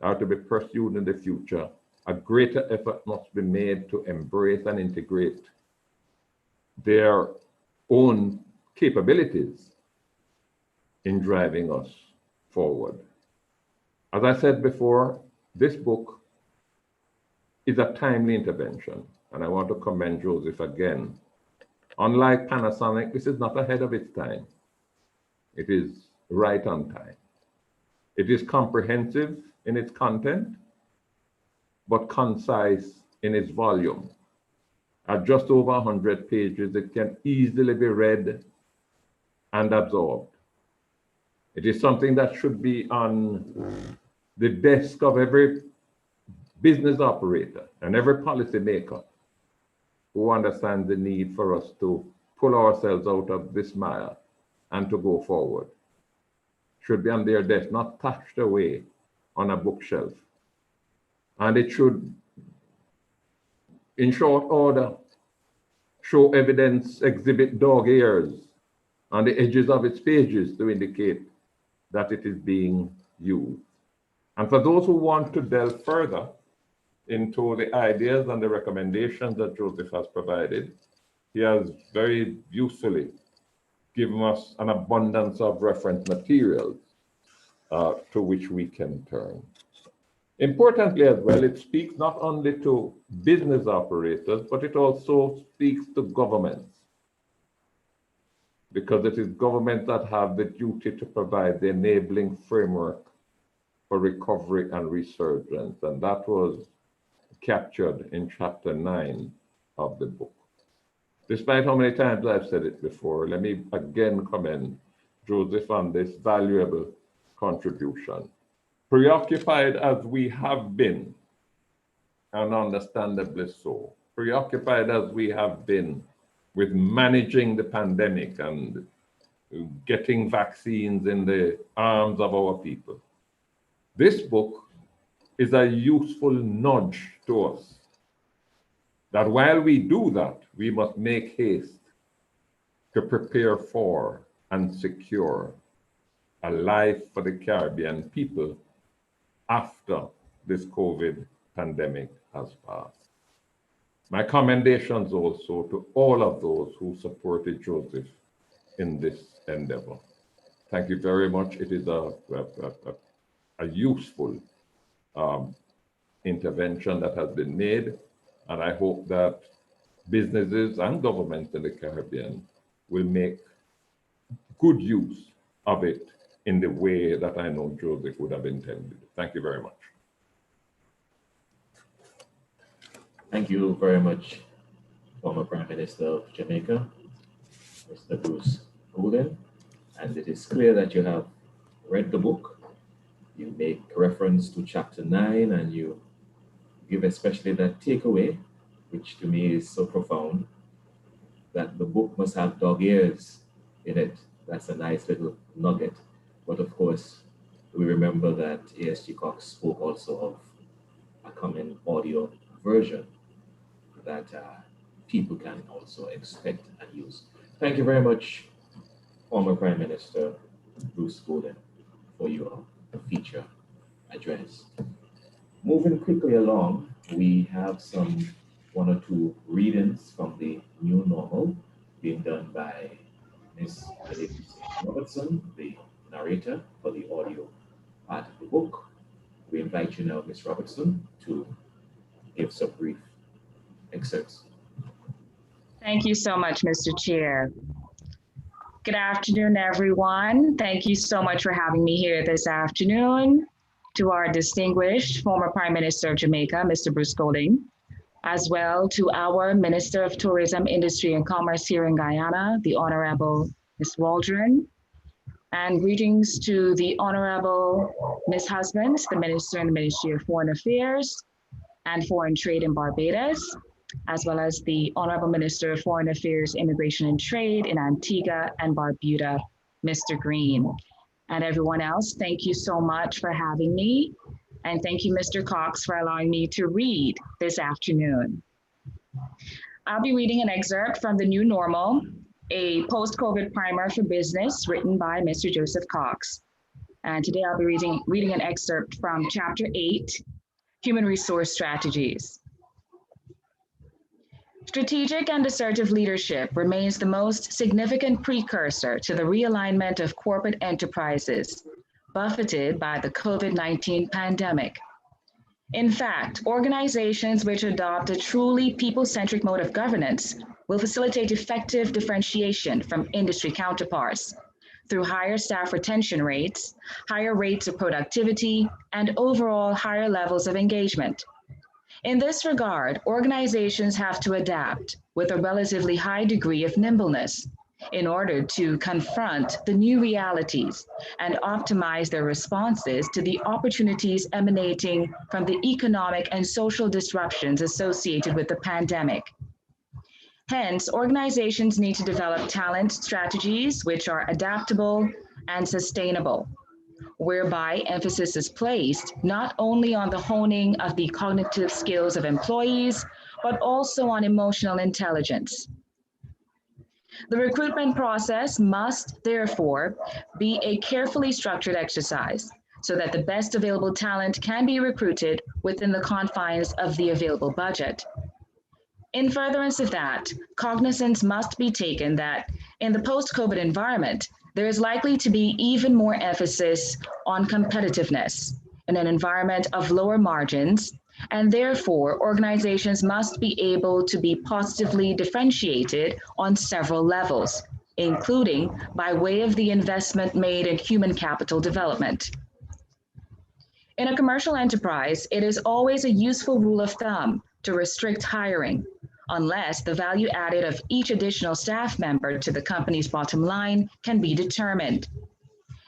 are to be pursued in the future, a greater effort must be made to embrace and integrate their own capabilities in driving us forward. As I said before, this book is a timely intervention, and I want to commend Joseph again. Unlike Panasonic, this is not ahead of its time. It is right on time. It is comprehensive in its content, but concise in its volume. At just over 100 pages, it can easily be read and absorbed. It is something that should be on the desk of every business operator and every policymaker who understands the need for us to pull ourselves out of this mire and to go forward. Should be on their desk, not tucked away on a bookshelf. And it should, in short order, show evidence, exhibit dog ears on the edges of its pages to indicate that it is being used. And for those who want to delve further into the ideas and the recommendations that Joseph has provided, he has very usefully given us an abundance of reference materials to which we can turn. Importantly as well, it speaks not only to business operators, but it also speaks to governments, because it is governments that have the duty to provide the enabling framework for recovery and resurgence. And that was captured in chapter 9 of the book. Despite how many times I've said it before, let me again commend Joseph on this valuable contribution. Preoccupied as we have been, and understandably so, preoccupied as we have been with managing the pandemic and getting vaccines in the arms of our people, this book is a useful nudge to us that while we do that, we must make haste to prepare for and secure a life for the Caribbean people after this COVID pandemic has passed. My commendations also to all of those who supported Joseph in this endeavor. Thank you very much. It is a useful intervention that has been made, and I hope that businesses and governments in the Caribbean will make good use of it in the way that I know Joseph would have intended. Thank you very much. Thank you very much, former Prime Minister of Jamaica, Mr. Bruce Goulden. And it is clear that you have read the book. You make reference to chapter 9, and you give especially that takeaway, which to me is so profound, that the book must have dog ears in it. That's a nice little nugget. But of course, we remember that A.S.G. Cox spoke also of a common audio version that people can also expect and use. Thank you very much, former Prime Minister Bruce Goulden, for your feature address. Moving quickly along, we have one or two readings from the new normal being done by Ms. Elise Robertson, the narrator for the audio part of the book. We invite you now, Ms. Robertson, to give some brief excerpts. Thank you so much, Mr. Chair. Good afternoon, everyone. Thank you so much for having me here this afternoon. To our distinguished former Prime Minister of Jamaica, Mr. Bruce Goulden, as well to our Minister of Tourism, Industry and Commerce here in Guyana, the Honorable Ms. Waldron, and greetings to the Honorable Ms. Husbands, the Minister in the Ministry of Foreign Affairs and Foreign Trade in Barbados, as well as the Honorable Minister of Foreign Affairs, Immigration and Trade in Antigua and Barbuda, Mr. Green. And everyone else, thank you so much for having me. And thank you, Mr. Cox, for allowing me to read this afternoon. I'll be reading an excerpt from The New Normal, a post-COVID primer for business written by Mr. Joseph Cox. And today I'll be reading an excerpt from Chapter 8, Human Resource Strategies. Strategic and assertive leadership remains the most significant precursor to the realignment of corporate enterprises buffeted by the COVID-19 pandemic. In fact, organizations which adopt a truly people-centric mode of governance will facilitate effective differentiation from industry counterparts through higher staff retention rates, higher rates of productivity, and overall higher levels of engagement. In this regard, organizations have to adapt with a relatively high degree of nimbleness in order to confront the new realities and optimize their responses to the opportunities emanating from the economic and social disruptions associated with the pandemic. Hence, organizations need to develop talent strategies which are adaptable and sustainable, whereby emphasis is placed not only on the honing of the cognitive skills of employees, but also on emotional intelligence. The recruitment process must, therefore, be a carefully structured exercise so that the best available talent can be recruited within the confines of the available budget. In furtherance of that, cognizance must be taken that in the post-COVID environment, there is likely to be even more emphasis on competitiveness in an environment of lower margins, and therefore organizations must be able to be positively differentiated on several levels, including by way of the investment made in human capital development. In a commercial enterprise, it is always a useful rule of thumb to restrict hiring, unless the value added of each additional staff member to the company's bottom line can be determined.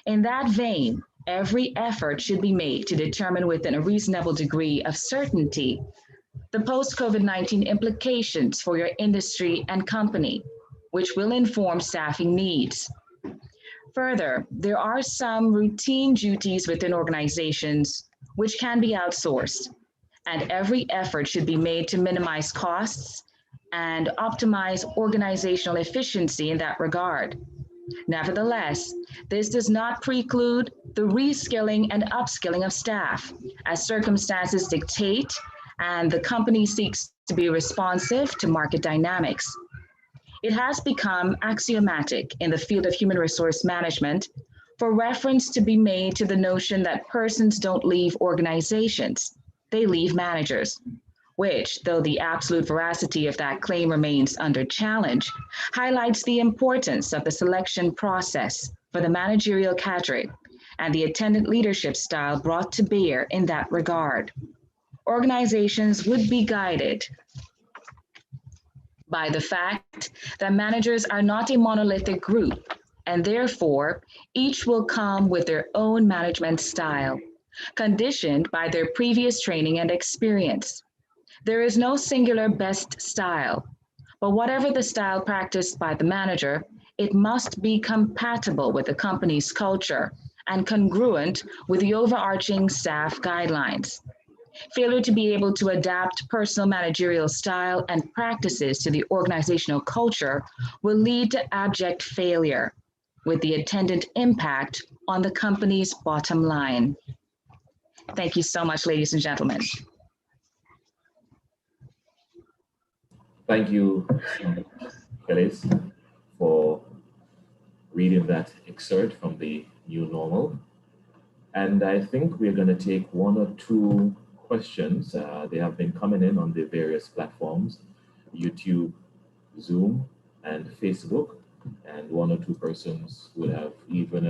In that vein, every effort should be made to determine within a reasonable degree of certainty the post-COVID-19 implications for your industry and company, which will inform staffing needs. Further, there are some routine duties within organizations which can be outsourced, and every effort should be made to minimize costs and optimize organizational efficiency in that regard. Nevertheless, this does not preclude the reskilling and upskilling of staff as circumstances dictate and the company seeks to be responsive to market dynamics. It has become axiomatic in the field of human resource management for reference to be made to the notion that persons don't leave organizations, they leave managers, which, though the absolute veracity of that claim remains under challenge, highlights the importance of the selection process for the managerial cadre and the attendant leadership style brought to bear in that regard. Organizations would be guided by the fact that managers are not a monolithic group, and therefore each will come with their own management style, conditioned by their previous training and experience. There is no singular best style, but whatever the style practiced by the manager, it must be compatible with the company's culture and congruent with the overarching staff guidelines. Failure to be able to adapt personal managerial style and practices to the organizational culture will lead to abject failure, with the attendant impact on the company's bottom line. Thank you so much, ladies and gentlemen. Thank you, Phyllis, for reading that excerpt from the New Normal. And I think we're going to take one or two questions. They have been coming in on the various platforms, YouTube, Zoom, and Facebook. And one or two persons would have even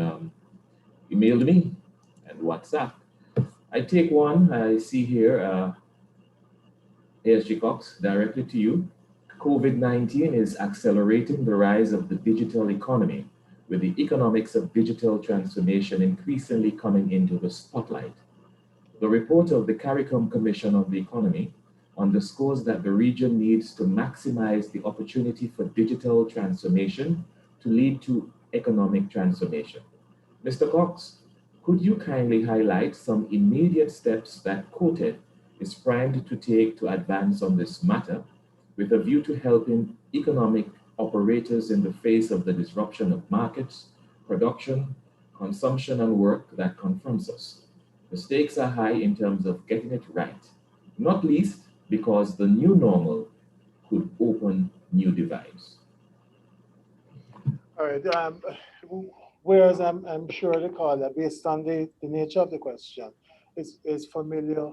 emailed me and WhatsApp. I take one. I see here, ASG Cox, directly to you. COVID-19 is accelerating the rise of the digital economy, with the economics of digital transformation increasingly coming into the spotlight. The report of the CARICOM Commission on the Economy underscores that the region needs to maximize the opportunity for digital transformation to lead to economic transformation. Mr. Cox, could you kindly highlight some immediate steps that COTED is primed to take to advance on this matter with a view to helping economic operators in the face of the disruption of markets, production, consumption, and work that confronts us. The stakes are high in terms of getting it right, not least because the new normal could open new divides. All right. Whereas I'm sure the caller, based on the nature of the question, is familiar.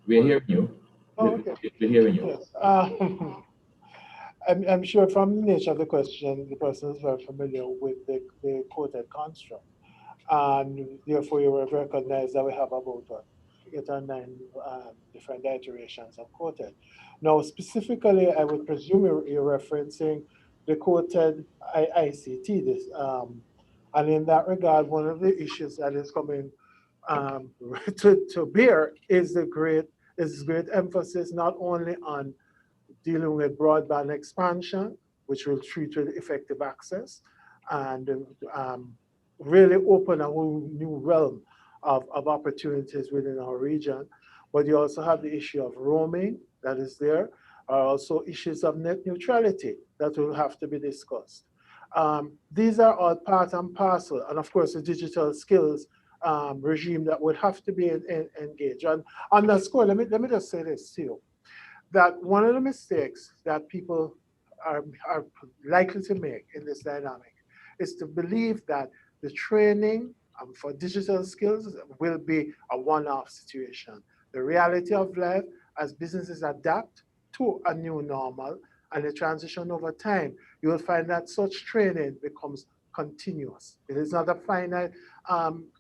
We're hearing you. Oh, okay. We're hearing you. Yes. I'm sure from the nature of the question, the person is very familiar with the quoted construct. And therefore, you will recognize that we have about 8 or 9 different iterations of quoted. Now, specifically, I would presume you're referencing the quoted ICT. And in that regard, one of the issues that is coming to bear is great emphasis not only on dealing with broadband expansion, which will treat with effective access, and really open a whole new realm of opportunities within our region. But you also have the issue of roaming that is there, also issues of net neutrality that will have to be discussed. These are all part and parcel, and of course the digital skills regime that would have to be engaged. And on that score, let me just say this to you, that one of the mistakes that people are likely to make in this dynamic is to believe that the training for digital skills will be a one-off situation. The reality of life as businesses adapt to a new normal and the transition over time, you will find that such training becomes continuous. It is not a finite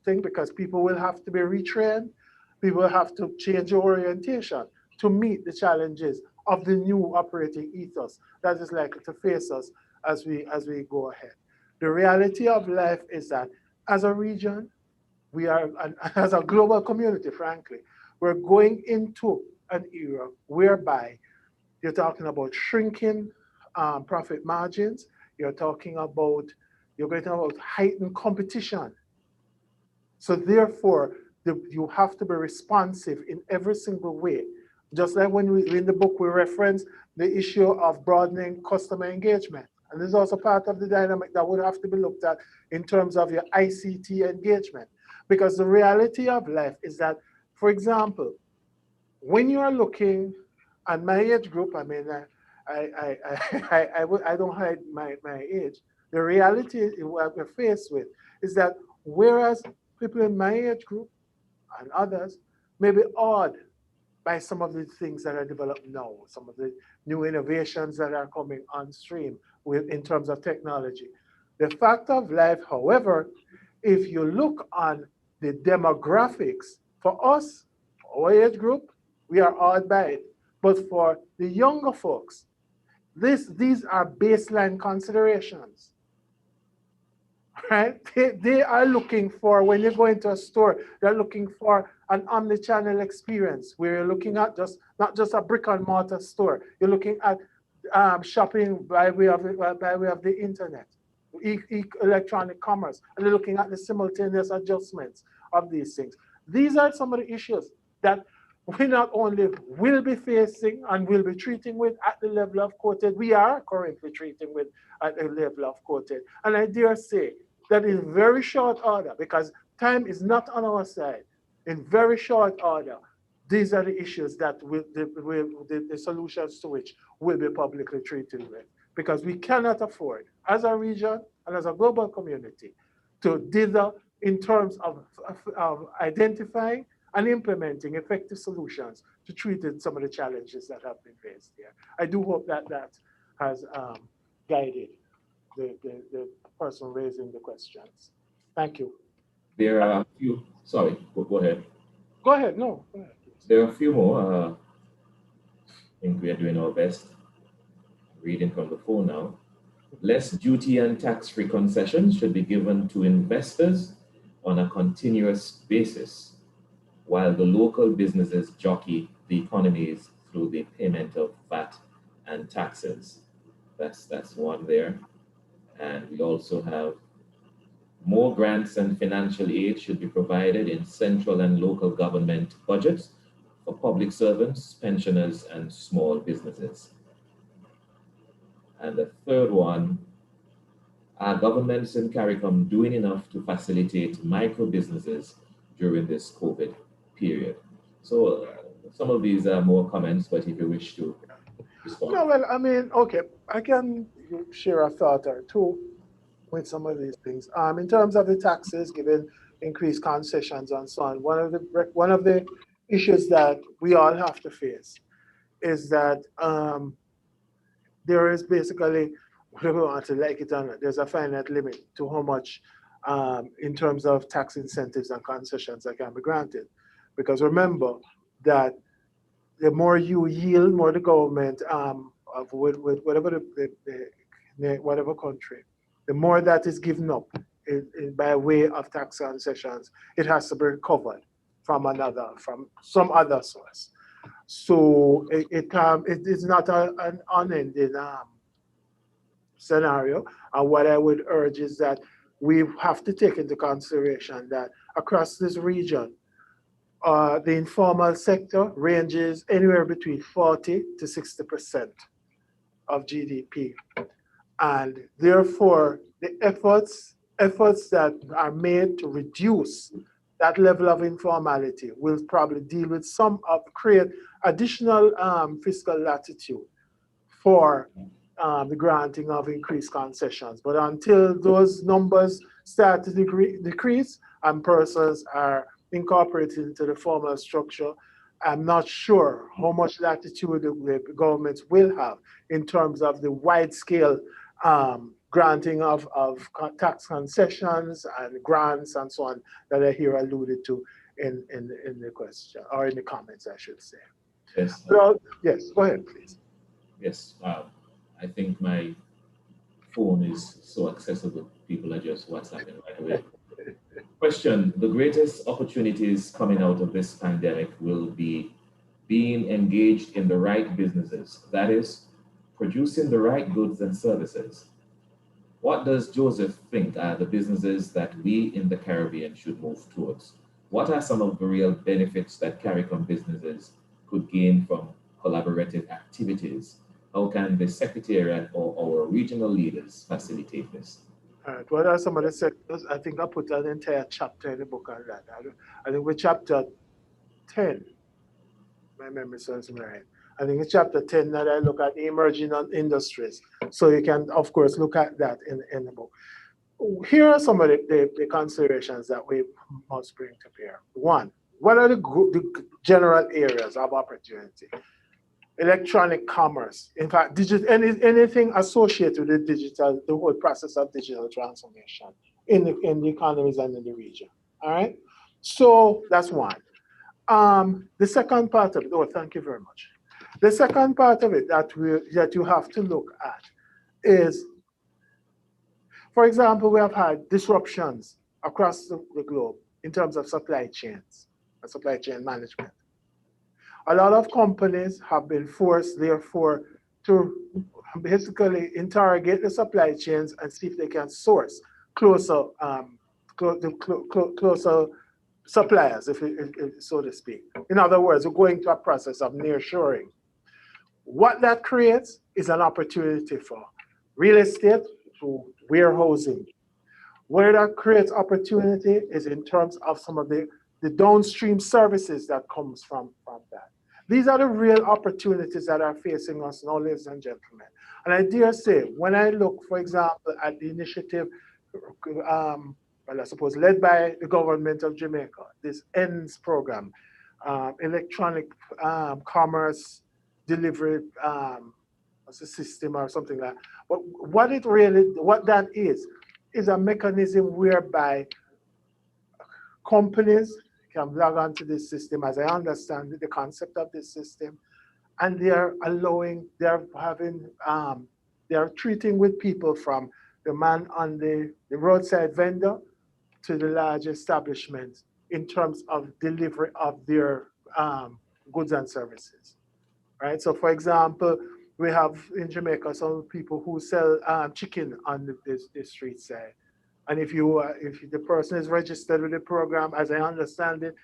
thing, because people will have to be retrained, people will have to change their orientation to meet the challenges of the new operating ethos that is likely to face us as we go ahead. The reality of life is that as a region, we are, and as a global community, frankly, we're going into an era whereby you're talking about shrinking profit margins, you're going to talk about heightened competition. So therefore, you have to be responsive in every single way. Just like when in the book we reference the issue of broadening customer engagement. And this is also part of the dynamic that would have to be looked at in terms of your ICT engagement. Because the reality of life is that, for example, when you are looking at my age group, I mean, I don't hide my age. The reality what we're faced with is that whereas people in my age group and others may be awed by some of the things that are developed now, some of the new innovations that are coming on stream in terms of technology. The fact of life, however, if you look on the demographics, for us, our age group, we are awed by it. But for the younger folks, these are baseline considerations. Right? They are looking for, when you go into a store, they're looking for an omni-channel experience where you're looking at not just a brick and mortar store. You're looking at shopping by way of the internet, electronic commerce, and they're looking at the simultaneous adjustments of these things. These are some of the issues that we not only will be facing and will be treating with at the level of quoted, we are currently treating with at the level of quoted. And I dare say that in very short order, because time is not on our side, in very short order, these are the issues that the solutions to which will be publicly treated with. Because we cannot afford, as a region and as a global community, to dither in terms of identifying and implementing effective solutions to treat some of the challenges that have been faced here. I do hope that has guided the person raising the questions. Thank you. There are a few, sorry, go ahead. Go ahead, no. Go ahead. There are a few more. I think we are doing our best. Reading from the phone now. Less duty and tax-free concessions should be given to investors on a continuous basis, while the local businesses jockey the economies through the payment of VAT and taxes. That's one there. And we also have more grants and financial aid should be provided in central and local government budgets for public servants, pensioners, and small businesses. And the third one, are governments in CARICOM doing enough to facilitate micro businesses during this COVID period? So some of these are more comments, but if you wish to respond. No, well, I mean, okay, I can share a thought or two with some of these things. In terms of the taxes, given increased concessions and so on, one of the issues that we all have to face is that there is basically, whatever we want to like it or not, there's a finite limit to how much in terms of tax incentives and concessions that can be granted. Because remember that the more you yield, more the government with whatever whatever country, the more that is given up by way of tax concessions, it has to be recovered from some other source. So it is not an unending scenario. And what I would urge is that we have to take into consideration that across this region, the informal sector ranges anywhere between 40 to 60% of GDP. And therefore, the efforts that are made to reduce that level of informality will probably deal with create additional fiscal latitude for the granting of increased concessions. But until those numbers start to decrease and persons are incorporated into the formal structure, I'm not sure how much latitude the governments will have in terms of the wide-scale granting of tax concessions and grants and so on that I hear alluded to in the question, or in the comments, I should say. Yes. So, yes, go ahead, please. Yes. I think my phone is so accessible, people are just WhatsApping right away. Question, the greatest opportunities coming out of this pandemic will be being engaged in the right businesses, that is, producing the right goods and services. What does Joseph think are the businesses that we in the Caribbean should move towards? What are some of the real benefits that CARICOM businesses could gain from collaborative activities? How can the Secretariat or our regional leaders facilitate this? All right, what are some of the sectors? I think I put an entire chapter in the book on that. I think we're chapter 10, my memory serves me right. I think it's chapter 10 that I look at emerging industries. So you can, of course, look at that in the book. Here are some of the considerations that we must bring to bear. One, what are the general areas of opportunity? Electronic commerce. In fact, anything associated with the whole process of digital transformation in the economies and in the region. All right. So that's one. The second part of it. Oh, thank you very much. The second part of it that you have to look at is, for example, we have had disruptions across the globe in terms of supply chains and supply chain management. A lot of companies have been forced, therefore, to basically interrogate the supply chains and see if they can source closer suppliers, if so to speak. In other words, we're going to a process of nearshoring. What that creates is an opportunity for real estate to warehousing. Where that creates opportunity is in terms of some of the downstream services that comes from that. These are the real opportunities that are facing us now, ladies and gentlemen. And I dare say, when I look, for example, at the initiative, well, I suppose led by the government of Jamaica, this ENDS program, electronic commerce delivery as a system or something like that. But what that is a mechanism whereby companies can log onto this system, as I understand it, the concept of this system, and they are treating with people from the man on the roadside vendor to the large establishments in terms of delivery of their goods and services, right? So for example, we have in Jamaica some people who sell chicken on the street side. And if the person is registered with the program, as I understand it,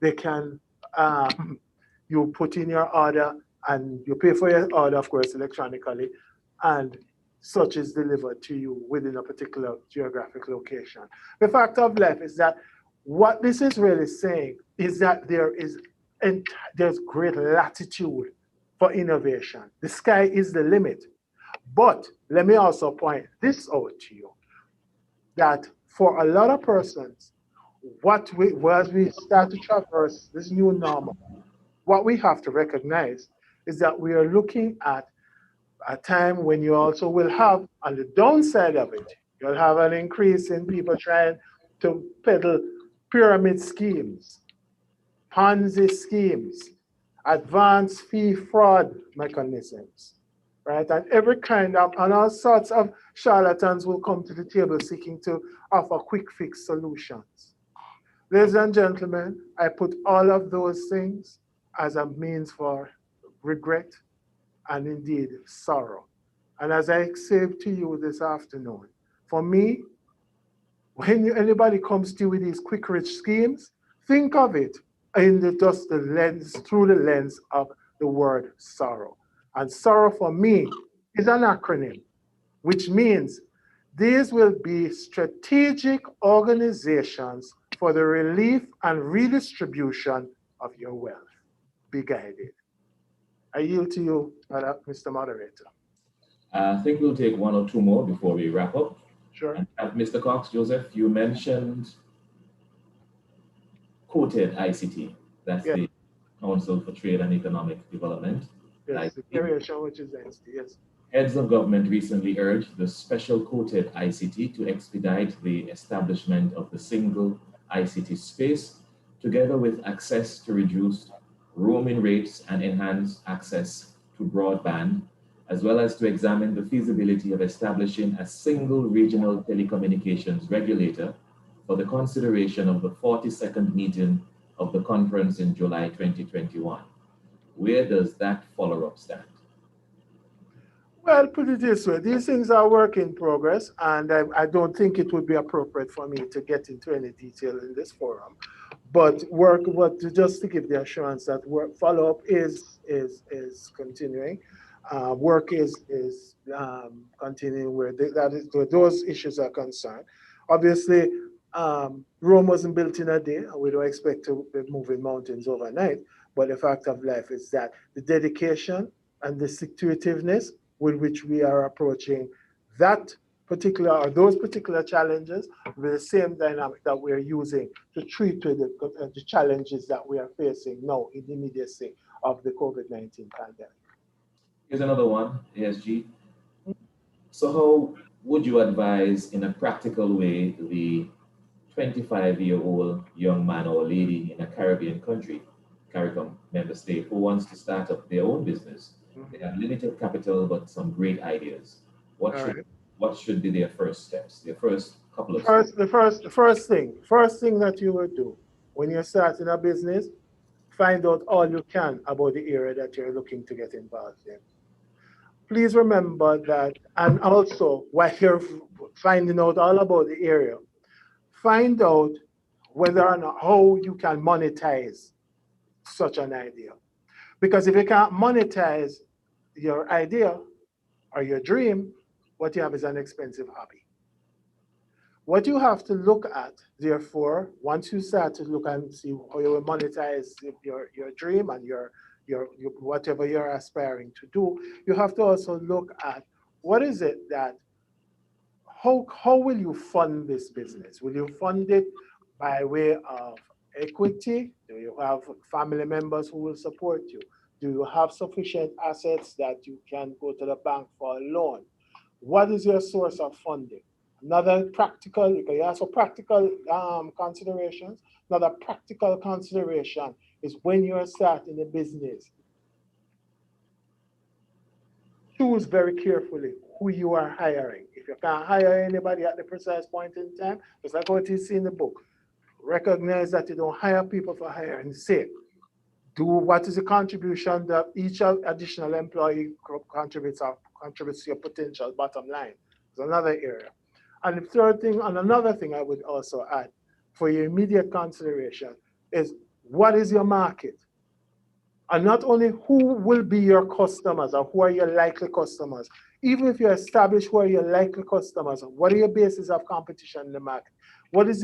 they can you put in your order and you pay for your order, of course, electronically, and such is delivered to you within a particular geographic location. The fact of life is that what this is really saying is that there's great latitude for innovation. The sky is the limit. But let me also point this out to you, that for a lot of persons, as we start to traverse this new normal, what we have to recognize is that we are looking at a time when you also will have, on the downside of it, you'll have an increase in people trying to peddle pyramid schemes, Ponzi schemes, advanced fee fraud mechanisms, right? And every kind of, and all sorts of charlatans will come to the table seeking to offer quick fix solutions. Ladies and gentlemen, I put all of those things as a means for regret and indeed sorrow. And as I say to you this afternoon, for me, when anybody comes to you with these quick rich schemes, think of it in just the lens, through the lens of the word sorrow. And sorrow for me is an acronym, which means these will be strategic organizations for the relief and redistribution of your wealth. Be guided. I yield to you, Mr. Moderator. I think we'll take one or two more before we wrap up. Sure. And Mr. Cox, Joseph, you mentioned quoted ICT. That's Yeah. the Council for Trade and Economic Development. Yes, the variation which is entity, yes. Heads of government recently urged the special quoted ICT to expedite the establishment of the single ICT space, together with access to reduced roaming rates and enhanced access to broadband, as well as to examine the feasibility of establishing a single regional telecommunications regulator for the consideration of the 42nd meeting of the conference in July 2021. Where does that follow-up stand? Well, put it this way, these things are work in progress, and I don't think it would be appropriate for me to get into any detail in this forum. But just to give the assurance that follow-up is continuing. Work is continuing where those issues are concerned. Obviously, Rome wasn't built in a day, and we don't expect to be moving mountains overnight. But the fact of life is that the dedication and the stick-to-itiveness with which we are approaching that particular or those particular challenges with the same dynamic that we're using to treat with the challenges that we are facing now in the immediacy of the COVID-19 pandemic. Here's another one, ASG. So how would you advise in a practical way the 25-year-old young man or lady in a Caribbean country, CARICOM member state, who wants to start up their own business? They have limited capital, but some great ideas. What should be their first steps? Their first couple of steps? The first thing that you would do when you're starting a business, find out all you can about the area that you're looking to get involved in. Please remember that, and also while you're finding out all about the area, find out whether or not how you can monetize such an idea. Because if you can't monetize your idea or your dream, what you have is an expensive hobby. What you have to look at, therefore, once you start to look and see how you will monetize your dream and your whatever you're aspiring to do, you have to also look at what is it that, how will you fund this business? Will you fund it by way of equity? Do you have family members who will support you? Do you have sufficient assets that you can go to the bank for a loan? What is your source of funding? Another practical, you can ask for practical considerations. Another practical consideration is when you're starting a business, choose very carefully who you are hiring. If you can't hire anybody at the precise point in time, just like what you see in the book, recognize that you don't hire people for hiring's sake. Do what is the contribution that each additional employee contributes to your potential bottom line. It's another area. And the third thing, and another thing I would also add for your immediate consideration is, what is your market? And not only who will be your customers or who are your likely customers, even if you establish who are your likely customers, what are your bases of competition in the market? What is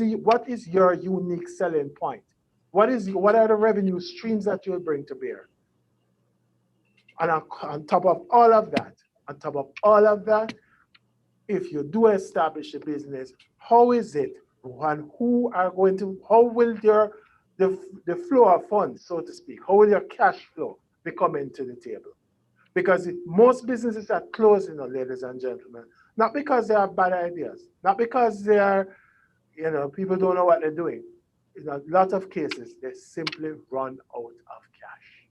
your unique selling point? What are the revenue streams that you'll bring to bear? And on top of all of that, if you do establish a business, how is it and how will the flow of funds, so to speak, how will your cash flow be coming to the table? Because most businesses are closing, ladies and gentlemen, not because they have bad ideas, not because they are, people don't know what they're doing. In a lot of cases, they simply run out of cash.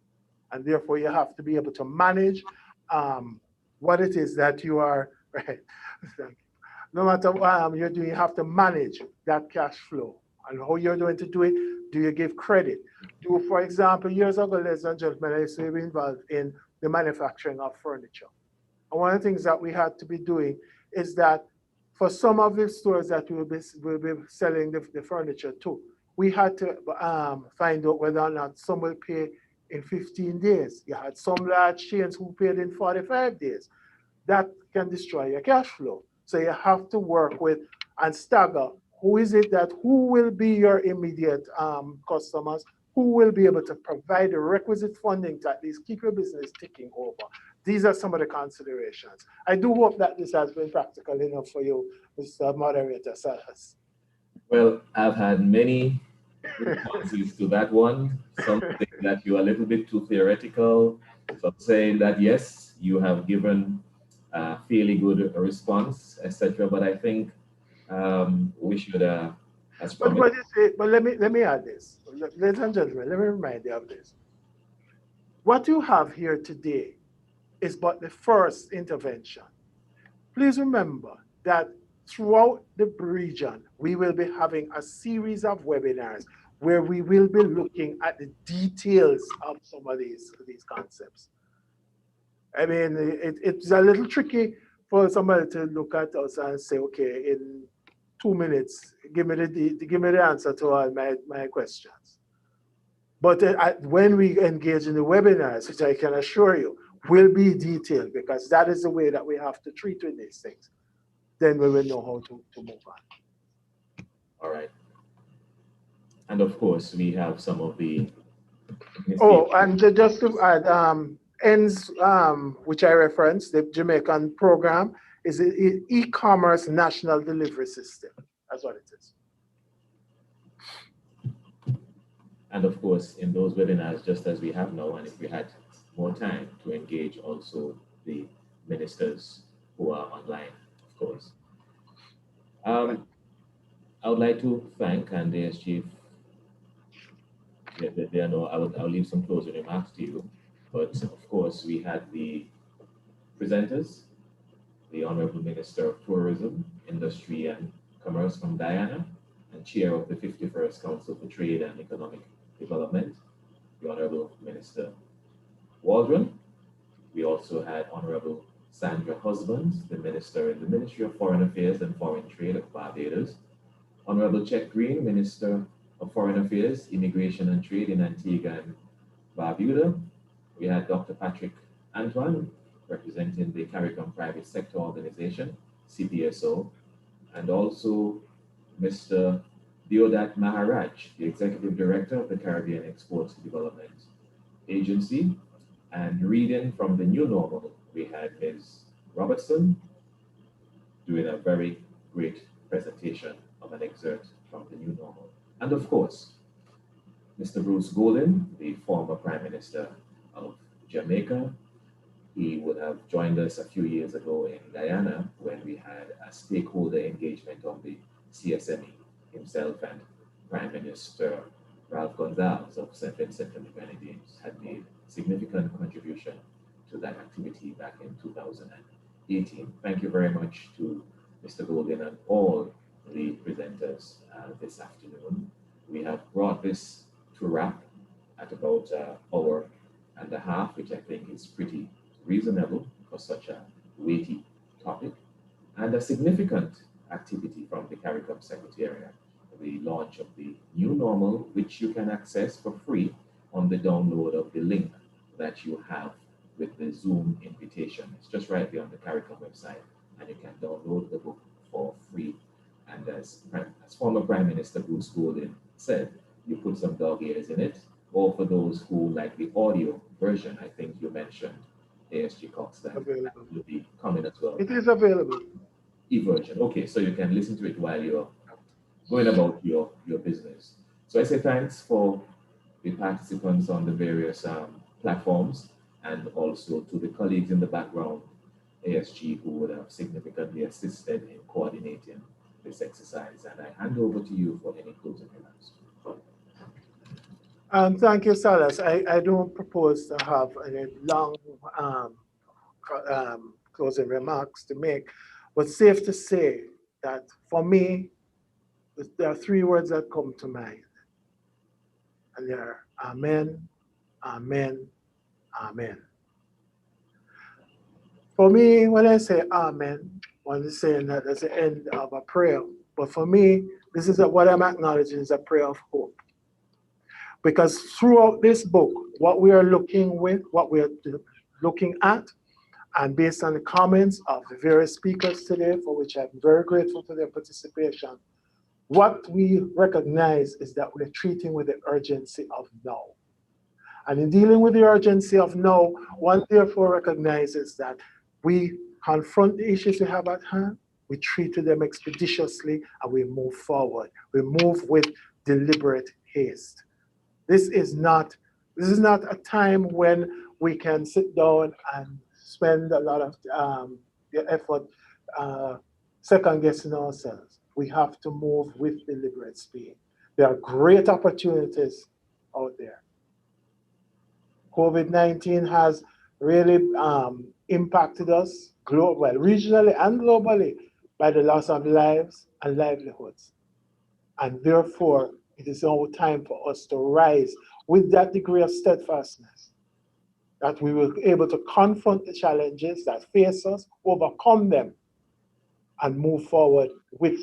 And therefore, you have to be able to manage what it is that you are, right? No matter what you're doing, you have to manage that cash flow. And how you're going to do it, do you give credit? For example, years ago, ladies and gentlemen, I used to be involved in the manufacturing of furniture. And one of the things that we had to be doing is that for some of the stores that we'll be selling the furniture to, we had to find out whether or not some will pay in 15 days. You had some large chains who paid in 45 days. That can destroy your cash flow. So you have to work with and stagger who will be your immediate customers, who will be able to provide the requisite funding to at least keep your business ticking over. These are some of the considerations. I do hope that this has been practical enough for you, Mr. Moderator Salas. Well, I've had many responses to that one. Some think that you're a little bit too theoretical. Some saying that, yes, you have given a fairly good response, etc. But I think we should, as promised. But let me add this. Ladies and gentlemen, let me remind you of this. What you have here today is but the first intervention. Please remember that throughout the region, we will be having a series of webinars where we will be looking at the details of some of these concepts. I mean, it's a little tricky for somebody to look at us and say, okay, in 2 minutes, give me the answer to all my questions. But when we engage in the webinars, which I can assure you will be detailed, because that is the way that we have to treat with these things, then we will know how to move on. All right. And of course, we have some of the... Oh, and just to add, ENDS, which I referenced, the Jamaican program, is an e-commerce national delivery system. That's what it is. And of course, in those webinars, just as we have now, and if we had more time to engage also the ministers who are online, of course. I would like to thank, and as Chief, I'll leave some closing remarks to you. But of course, we had the presenters, the Honorable Minister of Tourism, Industry and Commerce from Guyana, and Chair of the 51st Council for Trade and Economic Development, the Honorable Minister Waldron. We also had Honorable Sandra Husbands, the Minister in the Ministry of Foreign Affairs and Foreign Trade of Barbados, Honorable Chet Green, Minister of Foreign Affairs, Immigration and Trade in Antigua and Barbuda. We had Dr. Patrick Antoine, representing the CARICOM Private Sector Organization, CPSO, and also Mr. Deodat Maharaj, the Executive Director of the Caribbean Exports Development Agency. And reading from the New Normal, we had Ms. Robertson doing a very great presentation of an excerpt from the New Normal. And of course, Mr. Bruce Golden, the former Prime Minister of Jamaica. He would have joined us a few years ago in Guyana when we had a stakeholder engagement on the CSME. Himself and Prime Minister Ralph Gonzalez of St. Vincent and the Grenadines had made significant contribution to that activity back in 2018. Thank you very much to Mr. Golden and all the presenters this afternoon. We have brought this to wrap at about an hour and a half, which I think is pretty reasonable for such a weighty topic, and a significant activity from the CARICOM Secretariat, the launch of the New Normal, which you can access for free on the download of the link that you have with the Zoom invitation. It's just right there on the CARICOM website, and you can download the book for free. And as former Prime Minister Bruce Golding said, you put some dog ears in it, or for those who like the audio version, I think you mentioned ASG Cox that will be coming as well. It is available. E-version. Okay, so you can listen to it while you're going about your business. So I say thanks for the participants on the various platforms, and also to the colleagues in the background, ASG, who would have significantly assisted in coordinating this exercise. And I hand over to you for any closing remarks. Thank you, Salas. I don't propose to have any long closing remarks to make, but safe to say that for me, there are three words that come to mind. And they are amen, amen, amen. For me, when I say amen, one is saying that that's the end of a prayer. But for me, this is what I'm acknowledging is a prayer of hope. Because throughout this book, what we are looking at, and based on the comments of the various speakers today, for which I'm very grateful for their participation, what we recognize is that we're treating with the urgency of now. And in dealing with the urgency of now, one therefore recognizes that we confront the issues we have at hand, we treat them expeditiously, and we move forward. We move with deliberate haste. This is not a time when we can sit down and spend a lot of effort second guessing ourselves. We have to move with deliberate speed. There are great opportunities out there. COVID-19 has really impacted us regionally and globally by the loss of lives and livelihoods. And therefore, it is now time for us to rise with that degree of steadfastness, that we will be able to confront the challenges that face us, overcome them, and move forward with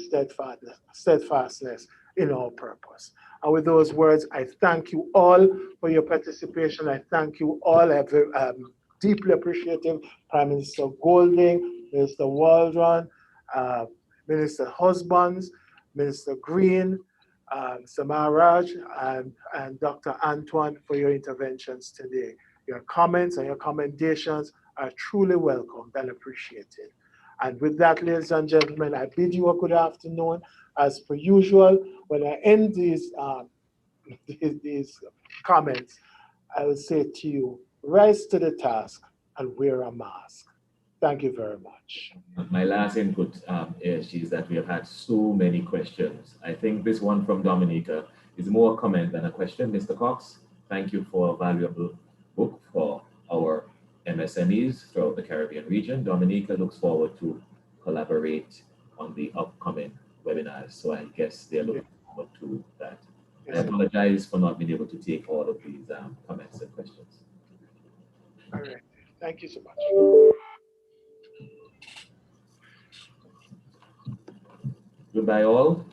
steadfastness in our purpose. And with those words, I thank you all for your participation. I thank you all. I'm deeply appreciative. Prime Minister Golding, Minister Waldron, Minister Husbands, Minister Green, Mr. Maharaj, and Dr. Antoine for your interventions today. Your comments and your commendations are truly welcomed and appreciated. And with that, ladies and gentlemen, I bid you a good afternoon. As per usual, when I end these comments, I will say to you, rise to the task and wear a mask. Thank you very much. My last input, ASG, is that we have had so many questions. I think this one from Dominica is more a comment than a question. Mr. Cox, thank you for a valuable book for our MSMEs throughout the Caribbean region. Dominica looks forward to collaborate on the upcoming webinars. So I guess they're looking forward to that. I apologize for not being able to take all of these comments and questions. All right. Thank you so much. Goodbye all.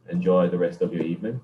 Enjoy the rest of your evening.